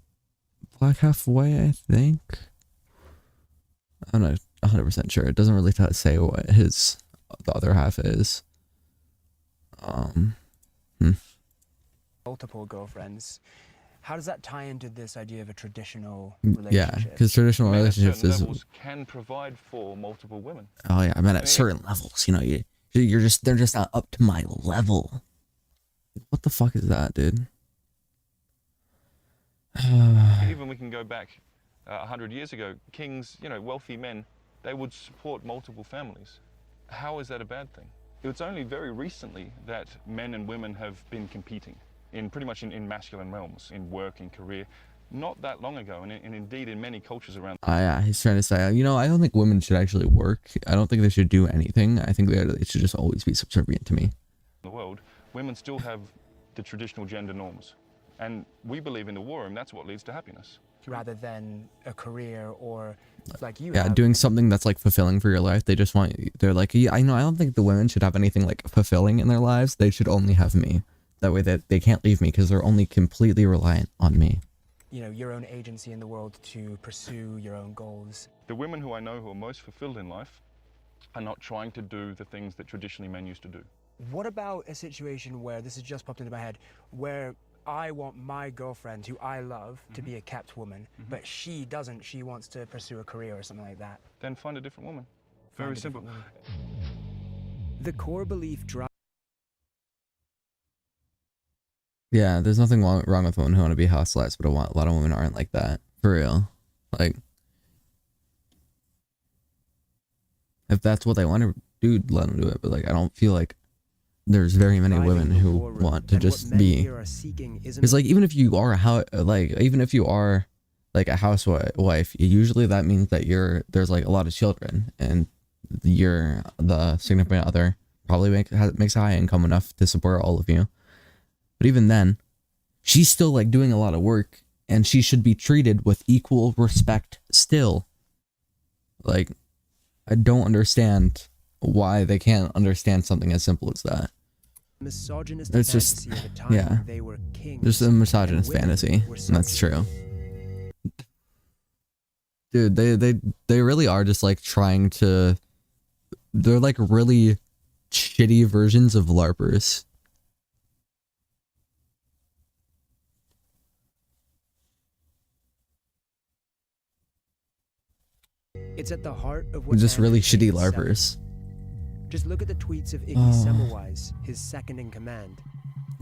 black, half white, I think. I'm not 100% sure. It doesn't really say what the other half is. Multiple girlfriends. How does that tie into this idea of a traditional relationship? Yeah, because traditional relationships is levels can provide for multiple women. Oh yeah, I mean at certain levels, you know, they're just not up to my level. What the fuck is that, dude? Even we can go back 100 years ago. Kings, you know, wealthy men, they would support multiple families. How is that a bad thing? It's only very recently that men and women have been competing in pretty much in masculine realms, in work and career. Not that long ago, and indeed in many cultures around. Yeah, he's trying to say, you know, I don't think women should actually work. I don't think they should do anything. I think they should just always be subservient to me. The world, women still have the traditional gender norms, and we believe in the war room. That's what leads to happiness. Rather than a career or like you. Yeah, have. doing something that's like fulfilling for your life. They're like, yeah, I know. I don't think the women should have anything like fulfilling in their lives. They should only have me. That way that they can't leave me because they're only completely reliant on me. You know, your own agency in the world to pursue your own goals. The women who I know who are most fulfilled in life are not trying to do the things that traditionally men used to do. What about a situation where, this has just popped into my head, where I want my girlfriend, who I love, to be a kept woman, but she doesn't. She wants to pursue a career or something like that. Then find a different woman. Very simple. The core belief drives. Yeah, there's nothing wrong with women who want to be housewives, but a lot of women aren't like that. For real. Like, if that's what they want to do, let them do it. But like, I don't feel like there's very many women who want to just be. Because like, even if you are a housewife, usually that means that there's like a lot of children, and you're the significant other probably makes high income enough to support all of you. But even then, she's still like doing a lot of work, and she should be treated with equal respect still. Like, I don't understand why they can't understand something as simple as that. It's just, yeah, just a misogynist fantasy, and that's true. Dude, they really are just like trying to, they're like really shitty versions of LARPers. It's at the heart of what Just really shitty LARPers. Just look at the tweets of Iggy Semmelweis, his second in command.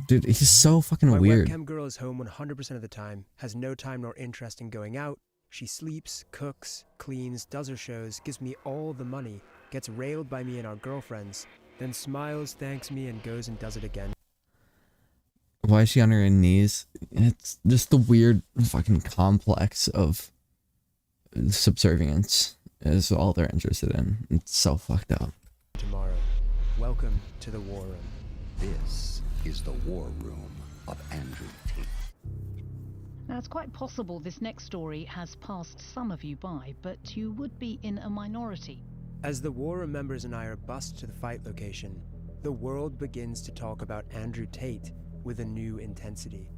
Dude, he's so fucking weird. My webcam girl is home 100% of the time, has no time nor interest in going out. She sleeps, cooks, cleans, does her shows, gives me all the money, gets railed by me and our girlfriends, then smiles, thanks me, and goes and does it again. Why is she on her knees? It's just the weird fucking complex of subservience is all they're interested in. It's so fucked up. Tomorrow. Welcome to the War Room. This is the War Room of Andrew Tate. Now, it's quite possible this next story has passed some of you by, but you would be in a minority. As the War Room members and I are bussed to the fight location, the world begins to talk about Andrew Tate with a new intensity.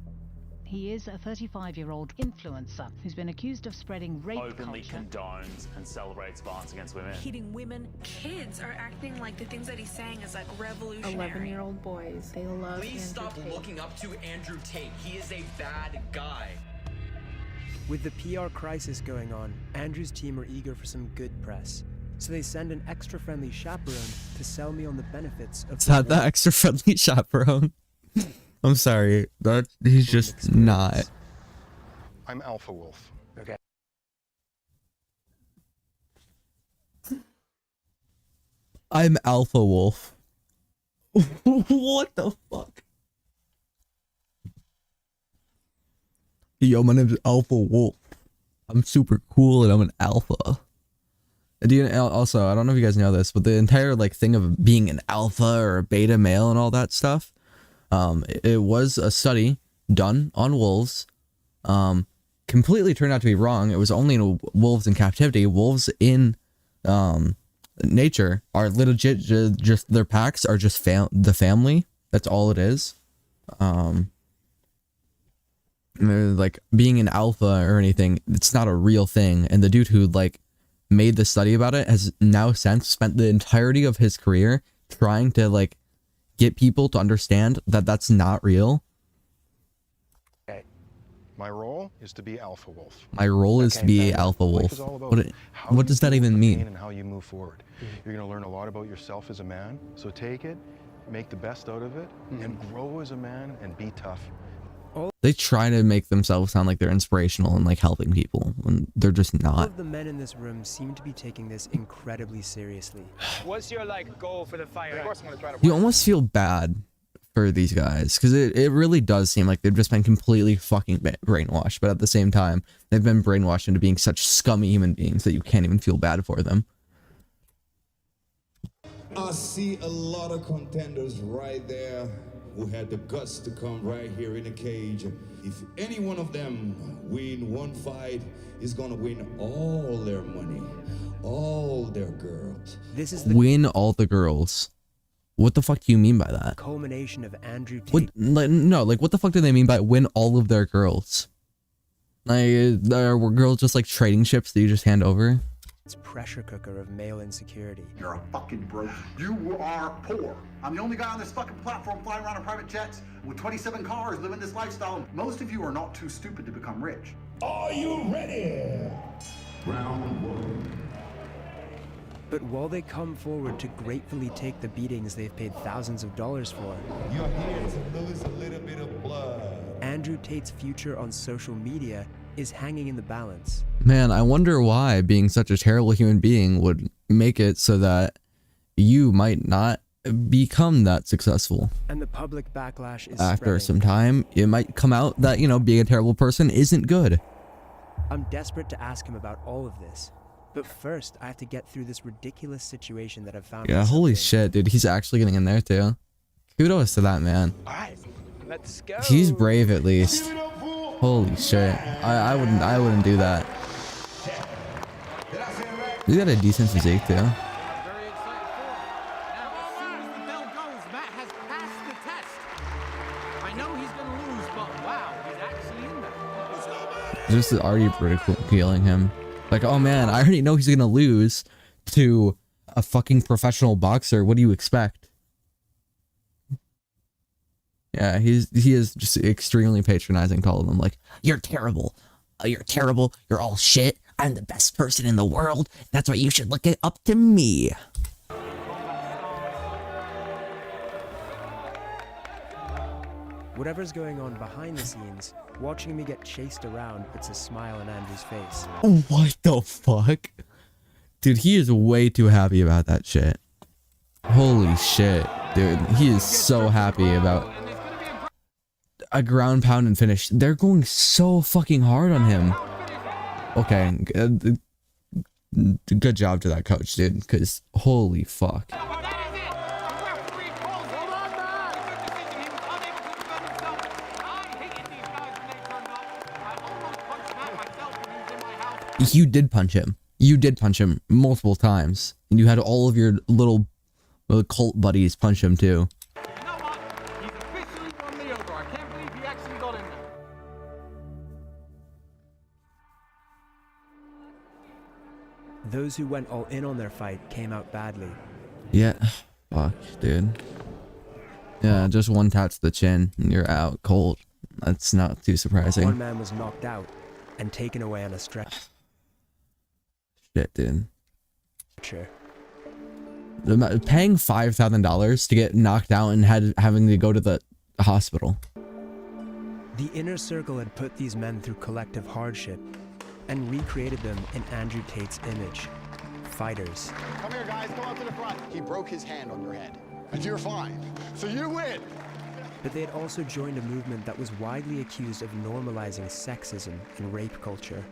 He is a 35-year-old influencer who's been accused of spreading rape Openly culture. condones and celebrates violence against women. Hitting women. Kids are acting like the things that he's saying is like revolutionary. 11-year-old boys, they love Please Andrew stop Tate. looking up to Andrew Tate. He is a bad guy. With the PR crisis going on, Andrew's team are eager for some good press. So they send an extra-friendly chaperone to sell me on the benefits of It's not that extra friendly chaperone. I'm sorry, that he's just not. I'm Alpha Wolf. Okay. I'm Alpha Wolf. What the fuck? Yo, my name's Alpha Wolf. I'm super cool and I'm an alpha. And do you, also, I don't know if you guys know this, but the entire like thing of being an alpha or a beta male and all that stuff, it was a study done on wolves. Completely turned out to be wrong. It was only in wolves in captivity. Wolves in nature are legit just their packs are just the family. That's all it is. Like being an alpha or anything, it's not a real thing. And the dude who like made the study about it has now since spent the entirety of his career trying to like get people to understand that that's not real. Okay. My role is to be Alpha Wolf. My role is to be Alpha Wolf. What does that even mean? And how you move forward. You're going to learn a lot about yourself as a man. So take it, make the best out of it, and grow as a man and be tough. They try to make themselves sound like they're inspirational and like helping people when they're just All not. of the men in this room seem to be taking this incredibly seriously. What's your like goal for the fight? Of course I'm gonna try to You almost feel bad for these guys because it really does seem like they've just been completely fucking brainwashed, but at the same time they've been brainwashed into being such scummy human beings that you can't even feel bad for them. I see a lot of contenders right there who had the guts to come right here in the cage. If any one of them win one fight, is gonna win all their money, all their girls. This is the Win all the girls. What the fuck do you mean by that? culmination of Andrew Tate. What? No, like what the fuck do they mean by win all of their girls? Like, were girls just like trading ships that you just hand over? It's pressure cooker of male insecurity. You're a fucking broke. You are poor. I'm the only guy on this fucking platform flying around in private jets with 27 cars living this lifestyle. Most of you are not too stupid to become rich. Are you ready? Round one. But while they come forward to gratefully take the beatings they've paid thousands of dollars for, You're here to lose a little bit of blood. Andrew Tate's future on social media is hanging in the balance. Man, I wonder why being such a terrible human being would make it so that you might not become that successful. And the public backlash is After spreading. some time, it might come out that, you know, being a terrible person isn't good. I'm desperate to ask him about all of this. But first, I have to get through this ridiculous situation that I've found. Yeah, holy shit, dude. He's actually getting in there too. Kudos to that man. Alright, let's go. He's brave at least. Holy shit. I wouldn't do that. He's got a decent physique too. Just already ridiculing him. Like, oh man, I already know he's gonna lose to a fucking professional boxer. What do you expect? Yeah, he is just extremely patronizing to all of them. Like, you're terrible. You're terrible. You're all shit. I'm the best person in the world. That's why you should look it up to me. Whatever's going on behind the scenes, watching me get chased around puts a smile on Andrew's face. What the fuck? Dude, he is way too happy about that shit. Holy shit, dude. He is so happy about a ground pound and finish. They're going so fucking hard on him. Okay, good job to that coach, dude, because holy fuck. You did punch him. You did punch him multiple times. And you had all of your little cult buddies punch him too. Those who went all in on their fight came out badly. Yeah. Fuck, dude. Yeah, just one tap to the chin and you're out cold. That's not too surprising. One man was knocked out and taken away on a stretcher. Shit, dude. Paying $5,000 to get knocked out and having to go to the hospital. The inner circle had put these men through collective hardship and recreated them in Andrew Tate's image. Fighters. Come here, guys. Come up to the front. He broke his hand on your head. And you're fine. So you win. But they had also joined a movement that was widely accused of normalizing sexism and rape culture.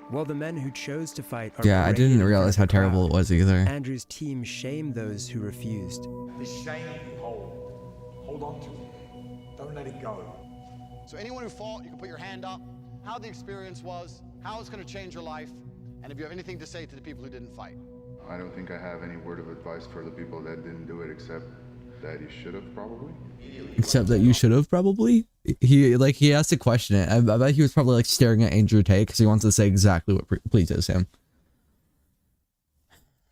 While the men who chose to fight are yeah, I didn't paraded realize how in front of the terrible it crowd, was either. Andrew's team shamed those who refused. The shame you hold on to it. Don't let it go. So anyone who fought, you can put your hand up, how the experience was, how it's going to change your life, and if you have anything to say to the people who didn't fight. I don't think I have any word of advice for the people that didn't do it, except that you should have probably. Except that you should have probably. He has to question it. I bet he was probably like staring at Andrew Tate because he wants to say exactly what pleases him.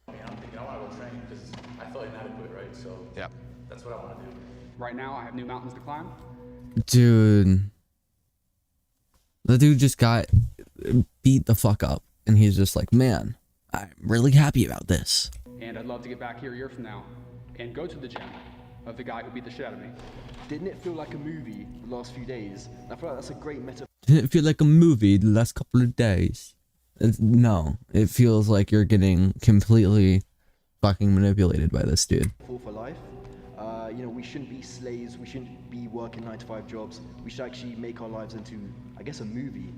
I mean, I'm thinking I want to go train because I feel inadequate, right? So yeah, that's what I want to do. Right now, I have new mountains to climb. Dude, the dude just got beat the fuck up, and he's just like, man, I'm really happy about this. And I'd love to get back here a year from now and go to the gym of the guy who beat the shit out of me. Didn't it feel like a movie the last few days? I feel like that's a great metaphor. Didn't it feel like a movie the last couple of days? No, it feels like you're getting completely fucking manipulated by this dude. For life. You know, we shouldn't be slaves. We shouldn't be working 9-to-5 jobs. We should actually make our lives into, I guess, a movie.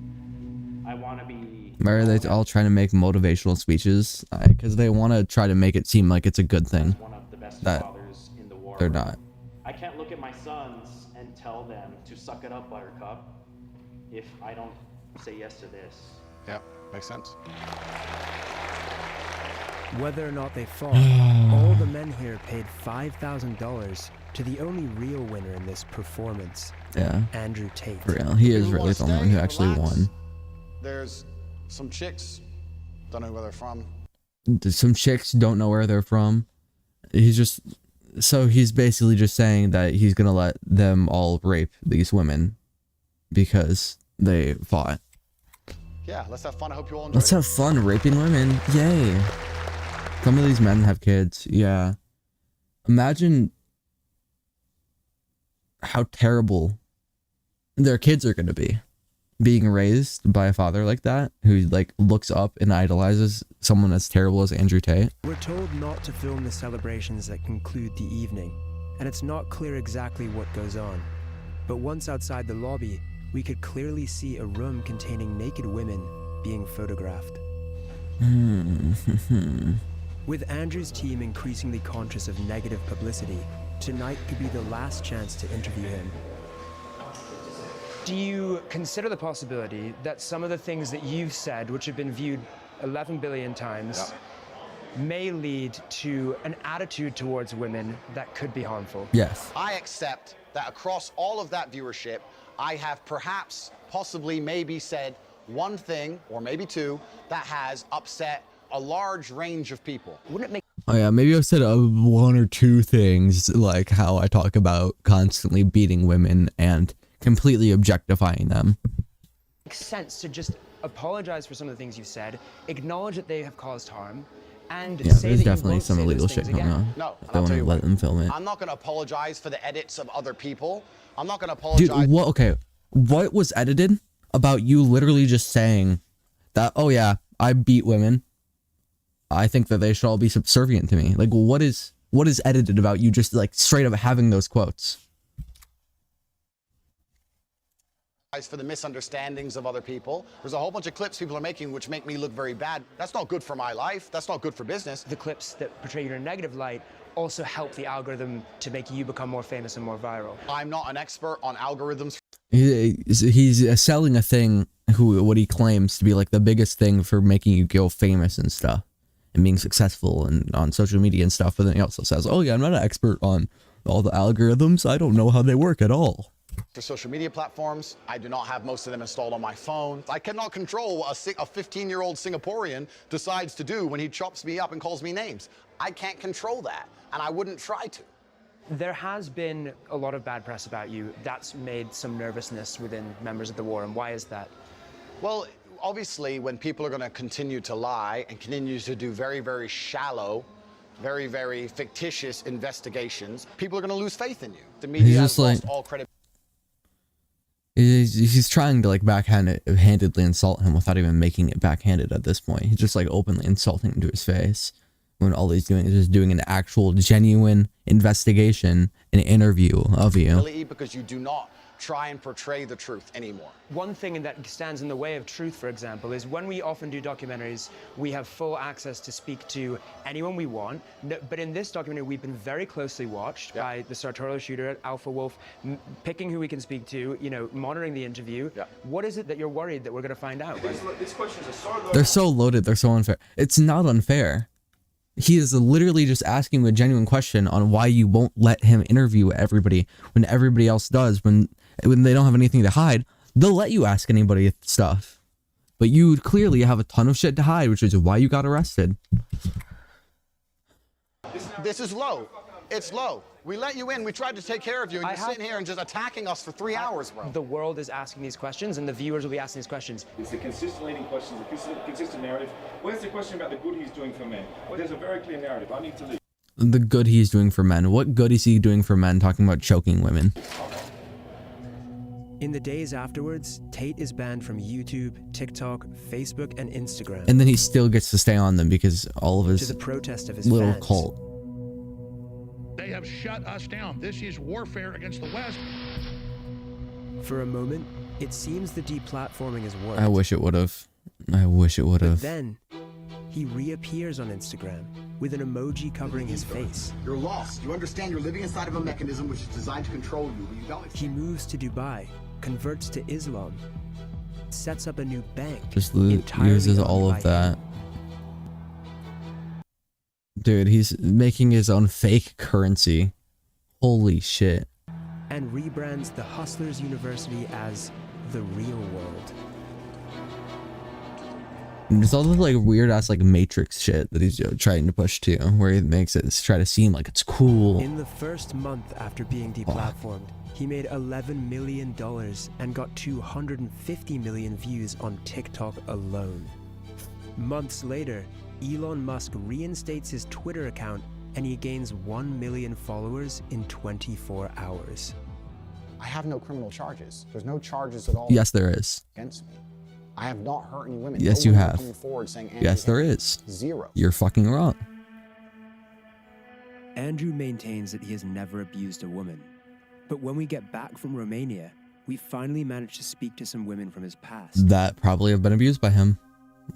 I want to be... Why are they all trying to make motivational speeches? Because they want to try to make it seem like it's a good thing. One of the best that fathers in the war. They're not. I can't look at my sons and tell them to suck it up, Buttercup, if I don't say yes to this. Yeah, makes sense. Whether or not they fought, all the men here paid $5,000 to the only real winner in this performance. Yeah. Andrew Tate. For real, he is really the one who actually won. There's some chicks, don't know where they're from. Some chicks don't know where they're from. He's basically just saying that he's gonna let them all rape these women because they fought. Yeah, let's have fun. I hope you all enjoy. Let's have fun raping women. Yay. Some of these men have kids. Yeah. Imagine how terrible their kids are gonna be. Being raised by a father like that, who like looks up and idolizes someone as terrible as Andrew Tate. We're told not to film the celebrations that conclude the evening, and it's not clear exactly what goes on. But once outside the lobby, we could clearly see a room containing naked women being photographed. With Andrew's team increasingly conscious of negative publicity, tonight could be the last chance to interview him. Do you consider the possibility that some of the things that you've said, which have been viewed 11 billion times, may lead to an attitude towards women that could be harmful? Yes. I accept that across all of that viewership, I have perhaps, possibly, maybe said one thing, or maybe two, that has upset a large range of people. Wouldn't it make... Oh yeah, maybe I've said one or two things, like how I talk about constantly beating women and completely objectifying them. Makes sense to just apologize for some of the things you said, acknowledge that they have caused harm, and Yeah, say there's that definitely you won't some say illegal those shit things going again. on. No, They want to let them film it. I'm not going to apologize for the edits of other people. I'm not going to apologize. Dude, what? Okay, what was edited about you literally just saying that? Oh yeah, I beat women. I think that they should all be subservient to me. Like, what is edited about you just like straight up having those quotes? For the misunderstandings of other people. There's a whole bunch of clips people are making which make me look very bad. That's not good for my life. That's not good for business. The clips that portray you in a negative light also help the algorithm to make you become more famous and more viral. I'm not an expert on algorithms. He's selling a thing what he claims to be like the biggest thing for making you go famous and stuff and being successful and on social media and stuff, but then he also says, oh yeah, I'm not an expert on all the algorithms. I don't know how they work at all. To social media platforms, I do not have most of them installed on my phone. I cannot control what a 15-year-old Singaporean decides to do when he chops me up and calls me names. I can't control that, and I wouldn't try to. There has been a lot of bad press about you. That's made some nervousness within members of the war, and why is that? Well, obviously, when people are going to continue to lie and continue to do very, very shallow, very, very fictitious investigations, people are going to lose faith in you. The media has lost all credibility. He's trying to like backhandedly insult him without even making it backhanded at this point. He's just like openly insulting him to his face when all he's doing is just doing an actual genuine investigation, an interview of you. Because you do not try and portray the truth anymore. One thing that stands in the way of truth, for example, is when we often do documentaries, we have full access to speak to anyone we want. But in this documentary, we've been very closely watched by the sartorial shooter at Alpha Wolf, picking who we can speak to, you know, monitoring the interview. What is it that you're worried that we're going to find out? These questions are so loaded. They're so loaded. They're so unfair. It's not unfair. He is literally just asking a genuine question on why you won't let him interview everybody when everybody else does. When they don't have anything to hide, they'll let you ask anybody stuff. But you clearly have a ton of shit to hide, which is why you got arrested. This is low. It's low. We let you in. We tried to take care of you, and you're sitting here and just attacking us for 3 hours, bro. The world is asking these questions, and the viewers will be asking these questions. It's a consistent leading question, it's a consistent narrative. Where's the question about the good he's doing for men? Well, there's a very clear narrative. I need to leave. The good he's doing for men. What good is he doing for men talking about choking women? In the days afterwards, Tate is banned from YouTube, TikTok, Facebook, and Instagram. And then he still gets to stay on them because all of his to the protest of his little fans. cult. They have shut us down. This is warfare against the West. For a moment, it seems the deplatforming has worked. I wish it would have. I wish it would have. But then, he reappears on Instagram with an emoji covering his face. You're lost. You understand you're living inside of a mechanism which is designed to control you, but you don't. He moves to Dubai, converts to Islam, sets up a new bank. Just uses all of that. Dude, he's making his own fake currency. Holy shit. And rebrands the Hustlers University as the real world. And there's all this like weird ass like Matrix shit that he's trying to push to, where he makes it try to seem like it's cool. In the first month after being deplatformed, he made $11 million and got 250 million views on TikTok alone. Months later, Elon Musk reinstates his Twitter account and he gains 1 million followers in 24 hours. I have no criminal charges. There's no charges at all. Yes, there is. Against me. I have not hurt any women. Yes, no you women have. coming forward saying Yes, there is. Zero. You're fucking wrong. Andrew maintains that he has never abused a woman. But when we get back from Romania, we finally manage to speak to some women from his past. That probably have been abused by him.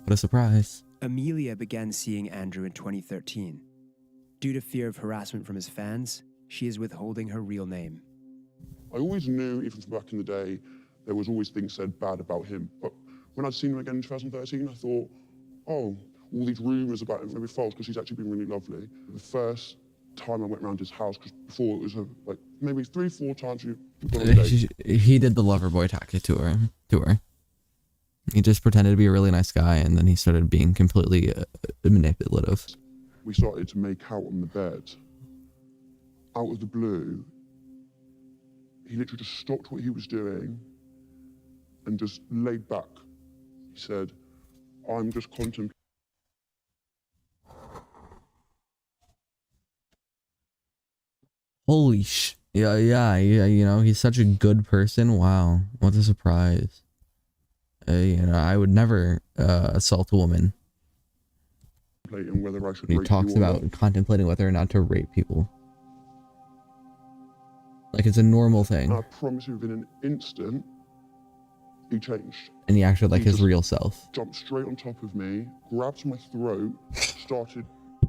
What a surprise. Amelia began seeing Andrew in 2013. Due to fear of harassment from his fans, she is withholding her real name. I always knew, even from back in the day, there was always things said bad about him. But when I'd seen him again in 2013, I thought, oh, all these rumours about him may be false because he's actually been really lovely. The first time I went around his house, because before it was like maybe 3-4 times we've gone on a date. He did the lover boy tactic to her. He just pretended to be a really nice guy, and then he started being completely manipulative. We started to make out on the bed. Out of the blue, he literally just stopped what he was doing and just laid back. He said, I'm just contemplating. Holy yeah, you know, he's such a good person. Wow, what a surprise. You know, I would never assault a woman. Whether I should He rape talks you or about not. contemplating whether or not to rape people. Like it's a normal thing. I promise you, within an instant, he changed. And he acted like He his just real self. Jumped straight on top of me, grabbed my throat, started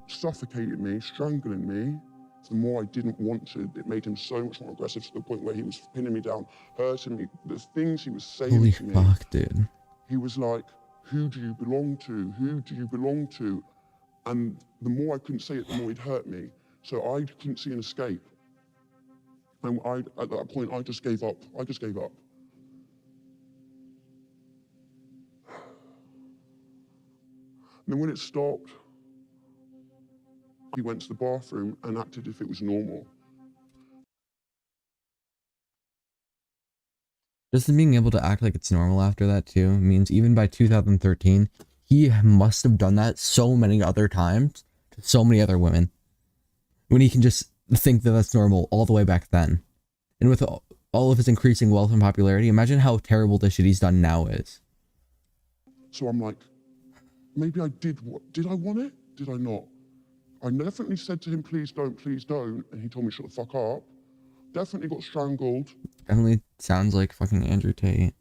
suffocating me, strangling me. The more I didn't want to, it made him so much more aggressive to the point where he was pinning me down, hurting me. The things he was saying Holy to me, fuck, dude. he was like, who do you belong to? Who do you belong to? And the more I couldn't say it, the more he'd hurt me. So I couldn't see an escape. And at that point, I just gave up. I just gave up. And then when it stopped, he went to the bathroom and acted if it was normal. Just being able to act like it's normal after that too means even by 2013, he must have done that so many other times to so many other women. When he can just think that that's normal all the way back then. And with all of his increasing wealth and popularity, imagine how terrible the shit he's done now is. So I'm like, maybe I did. Did I want it? Did I not? I definitely said to him, please don't, and he told me shut the fuck up. Definitely got strangled. Definitely sounds like fucking Andrew Tate.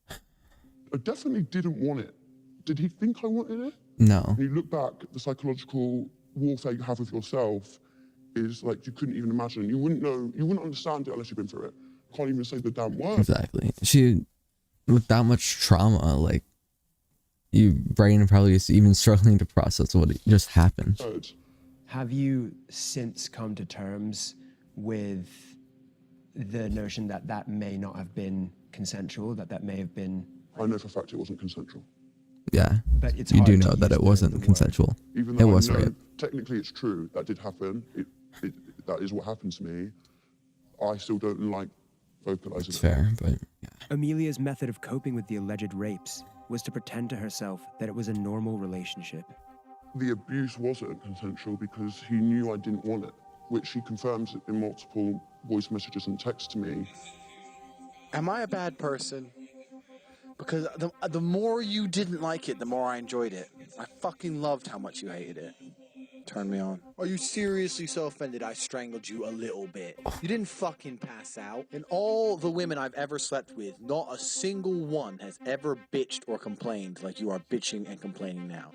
I definitely didn't want it. Did he think I wanted it? No. When you look back, the psychological warfare you have with yourself is like you couldn't even imagine. You wouldn't know, you wouldn't understand it unless you've been through it. Can't even say the damn word. Exactly. With that much trauma, like, your brain probably is even struggling to process what just happened. Have you since come to terms with the notion that that may not have been consensual, that may have been... I know for a fact it wasn't consensual. Yeah, but it's you hard do to know that use it wasn't consensual. Even It though was I know rape. technically it's true, that did happen, that is what happened to me, I still don't like vocalizing It's it. fair, but yeah. Amelia's method of coping with the alleged rapes was to pretend to herself that it was a normal relationship. The abuse wasn't consensual because he knew I didn't want it, which he confirms in multiple voice messages and texts to me. Am I a bad person? Because the more you didn't like it, the more I enjoyed it. I fucking loved how much you hated it. Turned me on. Are you seriously so offended I strangled you a little bit? You didn't fucking pass out. And all the women I've ever slept with, not a single one has ever bitched or complained like you are bitching and complaining now.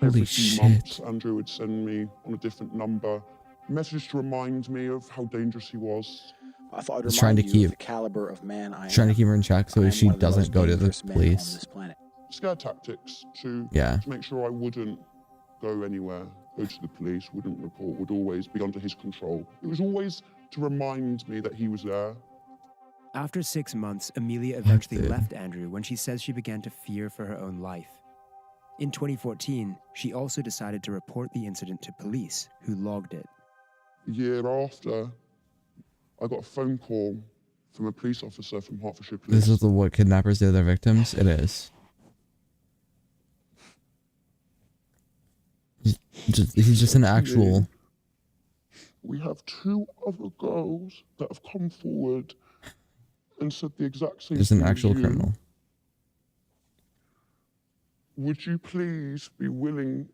Every few months, Andrew would send me on a different number messages to remind me of how dangerous he was. I thought I'd He's trying remind to you keep- of the caliber of man I am. Trying to keep her in check so she doesn't go to the police. Scare tactics to make sure I wouldn't go anywhere, go to the police, wouldn't report, would always be under his control. It was always to remind me that he was there. After 6 months, Amelia eventually left Andrew when she says she began to fear for her own life. In 2014, she also decided to report the incident to police, who logged it. A year after, I got a phone call from a police officer from Hertfordshire Police. This is what kidnappers do to their victims? It is. He's just an actual... We have 2 other girls that have come forward and said the exact same Just an thing as actual you. criminal. Would you please be willing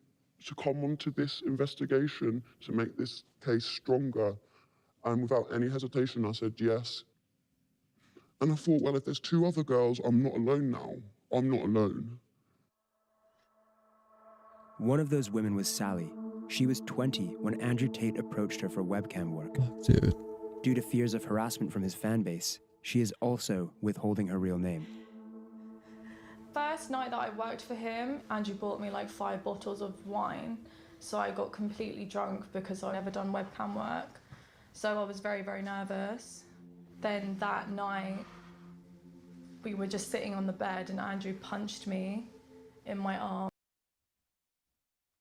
to come onto this investigation to make this case stronger? And without any hesitation, I said yes. And I thought, well, if there's 2 other girls, I'm not alone now. I'm not alone. One of those women was Sally. She was 20 when Andrew Tate approached her for webcam work. Dude. Due to fears of harassment from his fan base, she is also withholding her real name. First night that I worked for him, Andrew bought me like 5 bottles of wine. So I got completely drunk because I'd never done webcam work. So I was very, very nervous. Then that night, we were just sitting on the bed and Andrew punched me in my arm.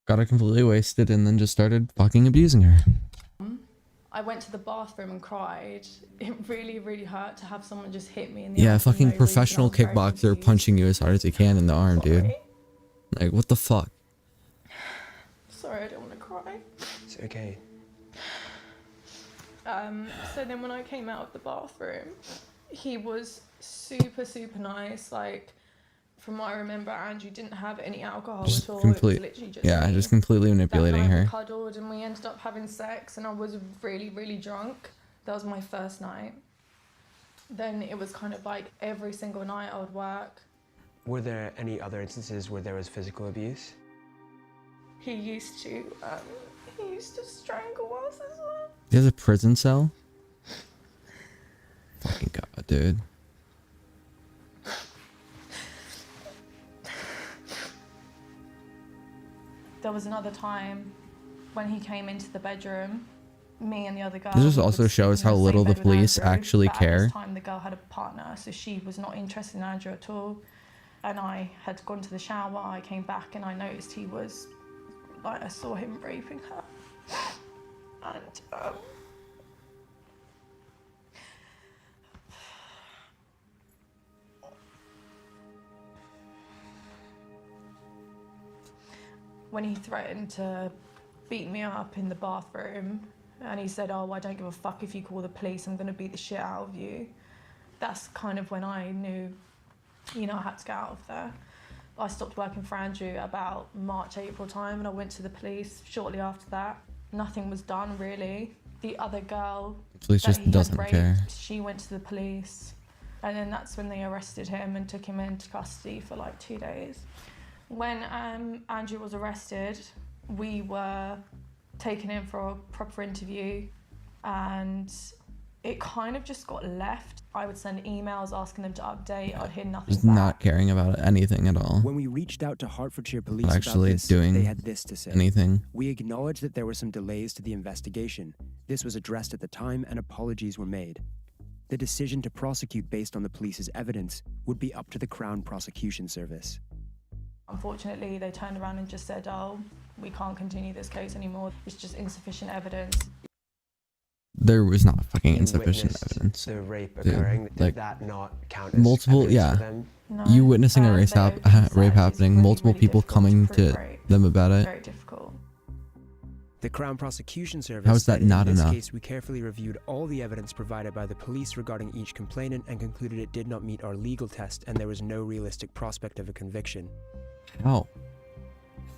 Got her completely wasted and then just started fucking abusing her. I went to the bathroom and cried. It really, really hurt to have someone just hit me in the Yeah, arm for fucking no professional reason. I was very kickboxer confused. punching you as hard as he can in the arm, dude. Like, what the fuck? Sorry, I don't want to cry. It's okay. So then when I came out of the bathroom, he was super, super nice. Like, from what I remember, Andrew didn't have any alcohol at all. It was literally just me. just completely manipulating That night her. we cuddled and we ended up having sex and I was really, really drunk. That was my first night. Then it was kind of like every single night I would work. Were there any other instances where there was physical abuse? He used to strangle us as well. He has a prison cell? Fucking god, dude. There was another time when he came into the bedroom me and the other girl. This just we also would sleep shows in how the little same the bed with police Andrew, actually but At care. this time, the girl had a partner, so she was not interested in Andrew at all. And I had gone to the shower. I came back and I noticed he was, like, I saw him raping her. And when he threatened to beat me up in the bathroom, and he said, "Oh, I don't give a fuck if you call the police, I'm gonna beat the shit out of you." That's kind of when I knew, you know, I had to get out of there. I stopped working for Andrew about March, April time, and I went to the police shortly after that. Nothing was done, really. The other girl Police that just he had doesn't raped, care. she went to the police, and then that's when they arrested him and took him into custody for like 2 days. When Andrew was arrested, we were taken in for a proper interview, and it kind of just got left. I would send emails asking them to update. I'd hear nothing Just back. not caring about anything at all. When we reached out to Hertfordshire Police Not actually about this, doing they had this to say. anything. We acknowledge that there were some delays to the investigation. This was addressed at the time and apologies were made. The decision to prosecute based on the police's evidence would be up to the Crown Prosecution Service. Unfortunately, they turned around and just said, "Oh, we can't continue this case anymore. It's just insufficient evidence." There was not fucking You insufficient witnessed evidence. the rape Dude, occurring. Did like, that not count as multiple, evidence yeah. for them? No, You witnessing a rape, they opened the rape search. happening, It's multiple really people difficult coming prove to rape. them about it. Very difficult. The Crown Prosecution Service How is that stated not in this enough? case we carefully reviewed all the evidence provided by the police regarding each complainant and concluded it did not meet our legal test and there was no realistic prospect of a conviction. How?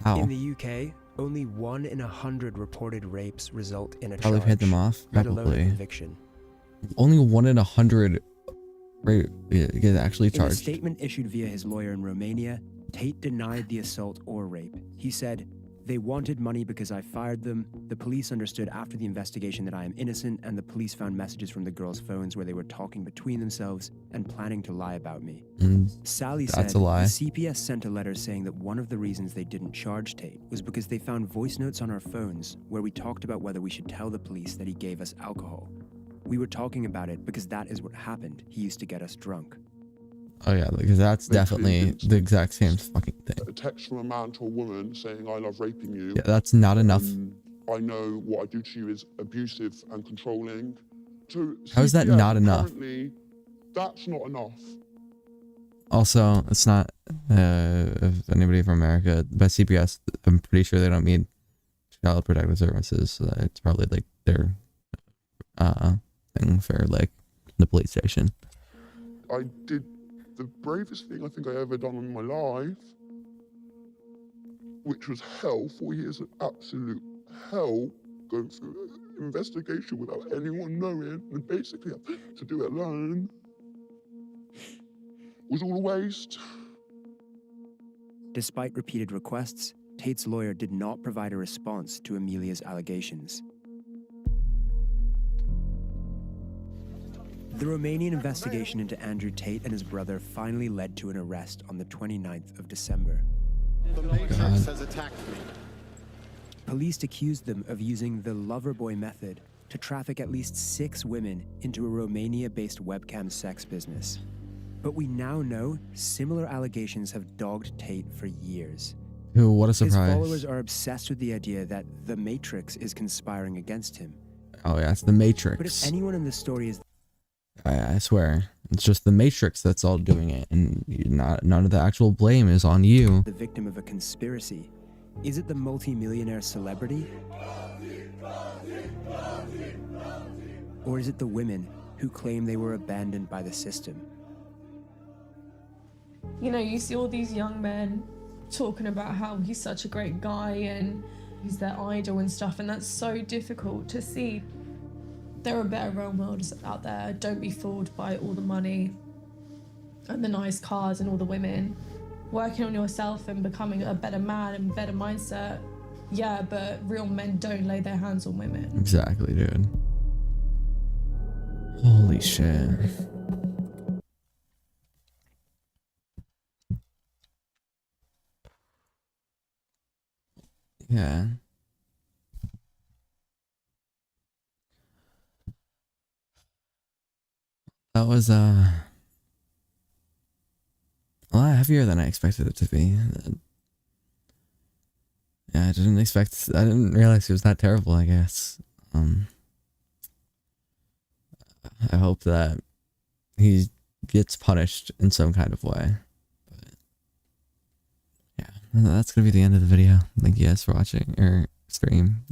How? In the UK, only 1 in 100 reported rapes result in a Probably charge, paid them off. let alone a Probably. conviction. Only 1 in 100 get actually In a charged. statement issued via his lawyer in Romania, Tate denied the assault or rape. He said, "They wanted money because I fired them. The police understood after the investigation that I am innocent, and the police found messages from the girls' phones where they were talking between themselves and planning to lie about me." Sally That's said a lie. the CPS sent a letter saying that one of the reasons they didn't charge Tate was because they found voice notes on our phones where we talked about whether we should tell the police that he gave us alcohol. We were talking about it because that is what happened. He used to get us drunk. Oh yeah, because that's definitely the exact same fucking thing. A text from a man to a woman saying, "I love raping you." Yeah, that's not enough. I know what I do to you is abusive and controlling. So How is that CPS, not enough? apparently, that's not enough. Also, it's not, if anybody from America, but CPS, I'm pretty sure they don't need Child Protective Services, so it's probably like their thing for like the police station. I did the bravest thing I think I ever done in my life, which was hell. 4 years of absolute hell, going through an investigation without anyone knowing, and basically to do it alone was all a waste. Despite repeated requests, Tate's lawyer did not provide a response to Amelia's allegations. The Romanian investigation into Andrew Tate and his brother finally led to an arrest on the 29th of December. The Matrix has attacked me. Police accused them of using the Loverboy method to traffic at least 6 women into a Romania-based webcam sex business. But we now know similar allegations have dogged Tate for years. Ooh, what a His surprise. followers are obsessed with the idea that the Matrix is conspiring against him. Oh yeah, it's the But if Matrix. anyone in this story is I swear, it's just the Matrix that's all doing it, and none of the actual blame is on you. the victim of a conspiracy, is it the multi-millionaire celebrity? Or is it the women who claim they were abandoned by the system? You know, you see all these young men talking about how he's such a great guy and he's their idol and stuff, and that's so difficult to see. There are better role models out there. Don't be fooled by all the money and the nice cars and all the women. Working on yourself and becoming a better man and better mindset, yeah, but real men don't lay their hands on women. Exactly, dude. Holy shit. Yeah. That was a lot heavier than I expected it to be. Yeah, I didn't realize he was that terrible, I guess. I hope that he gets punished in some kind of way. But yeah, that's gonna be the end of the video. Thank you guys for watching, or stream.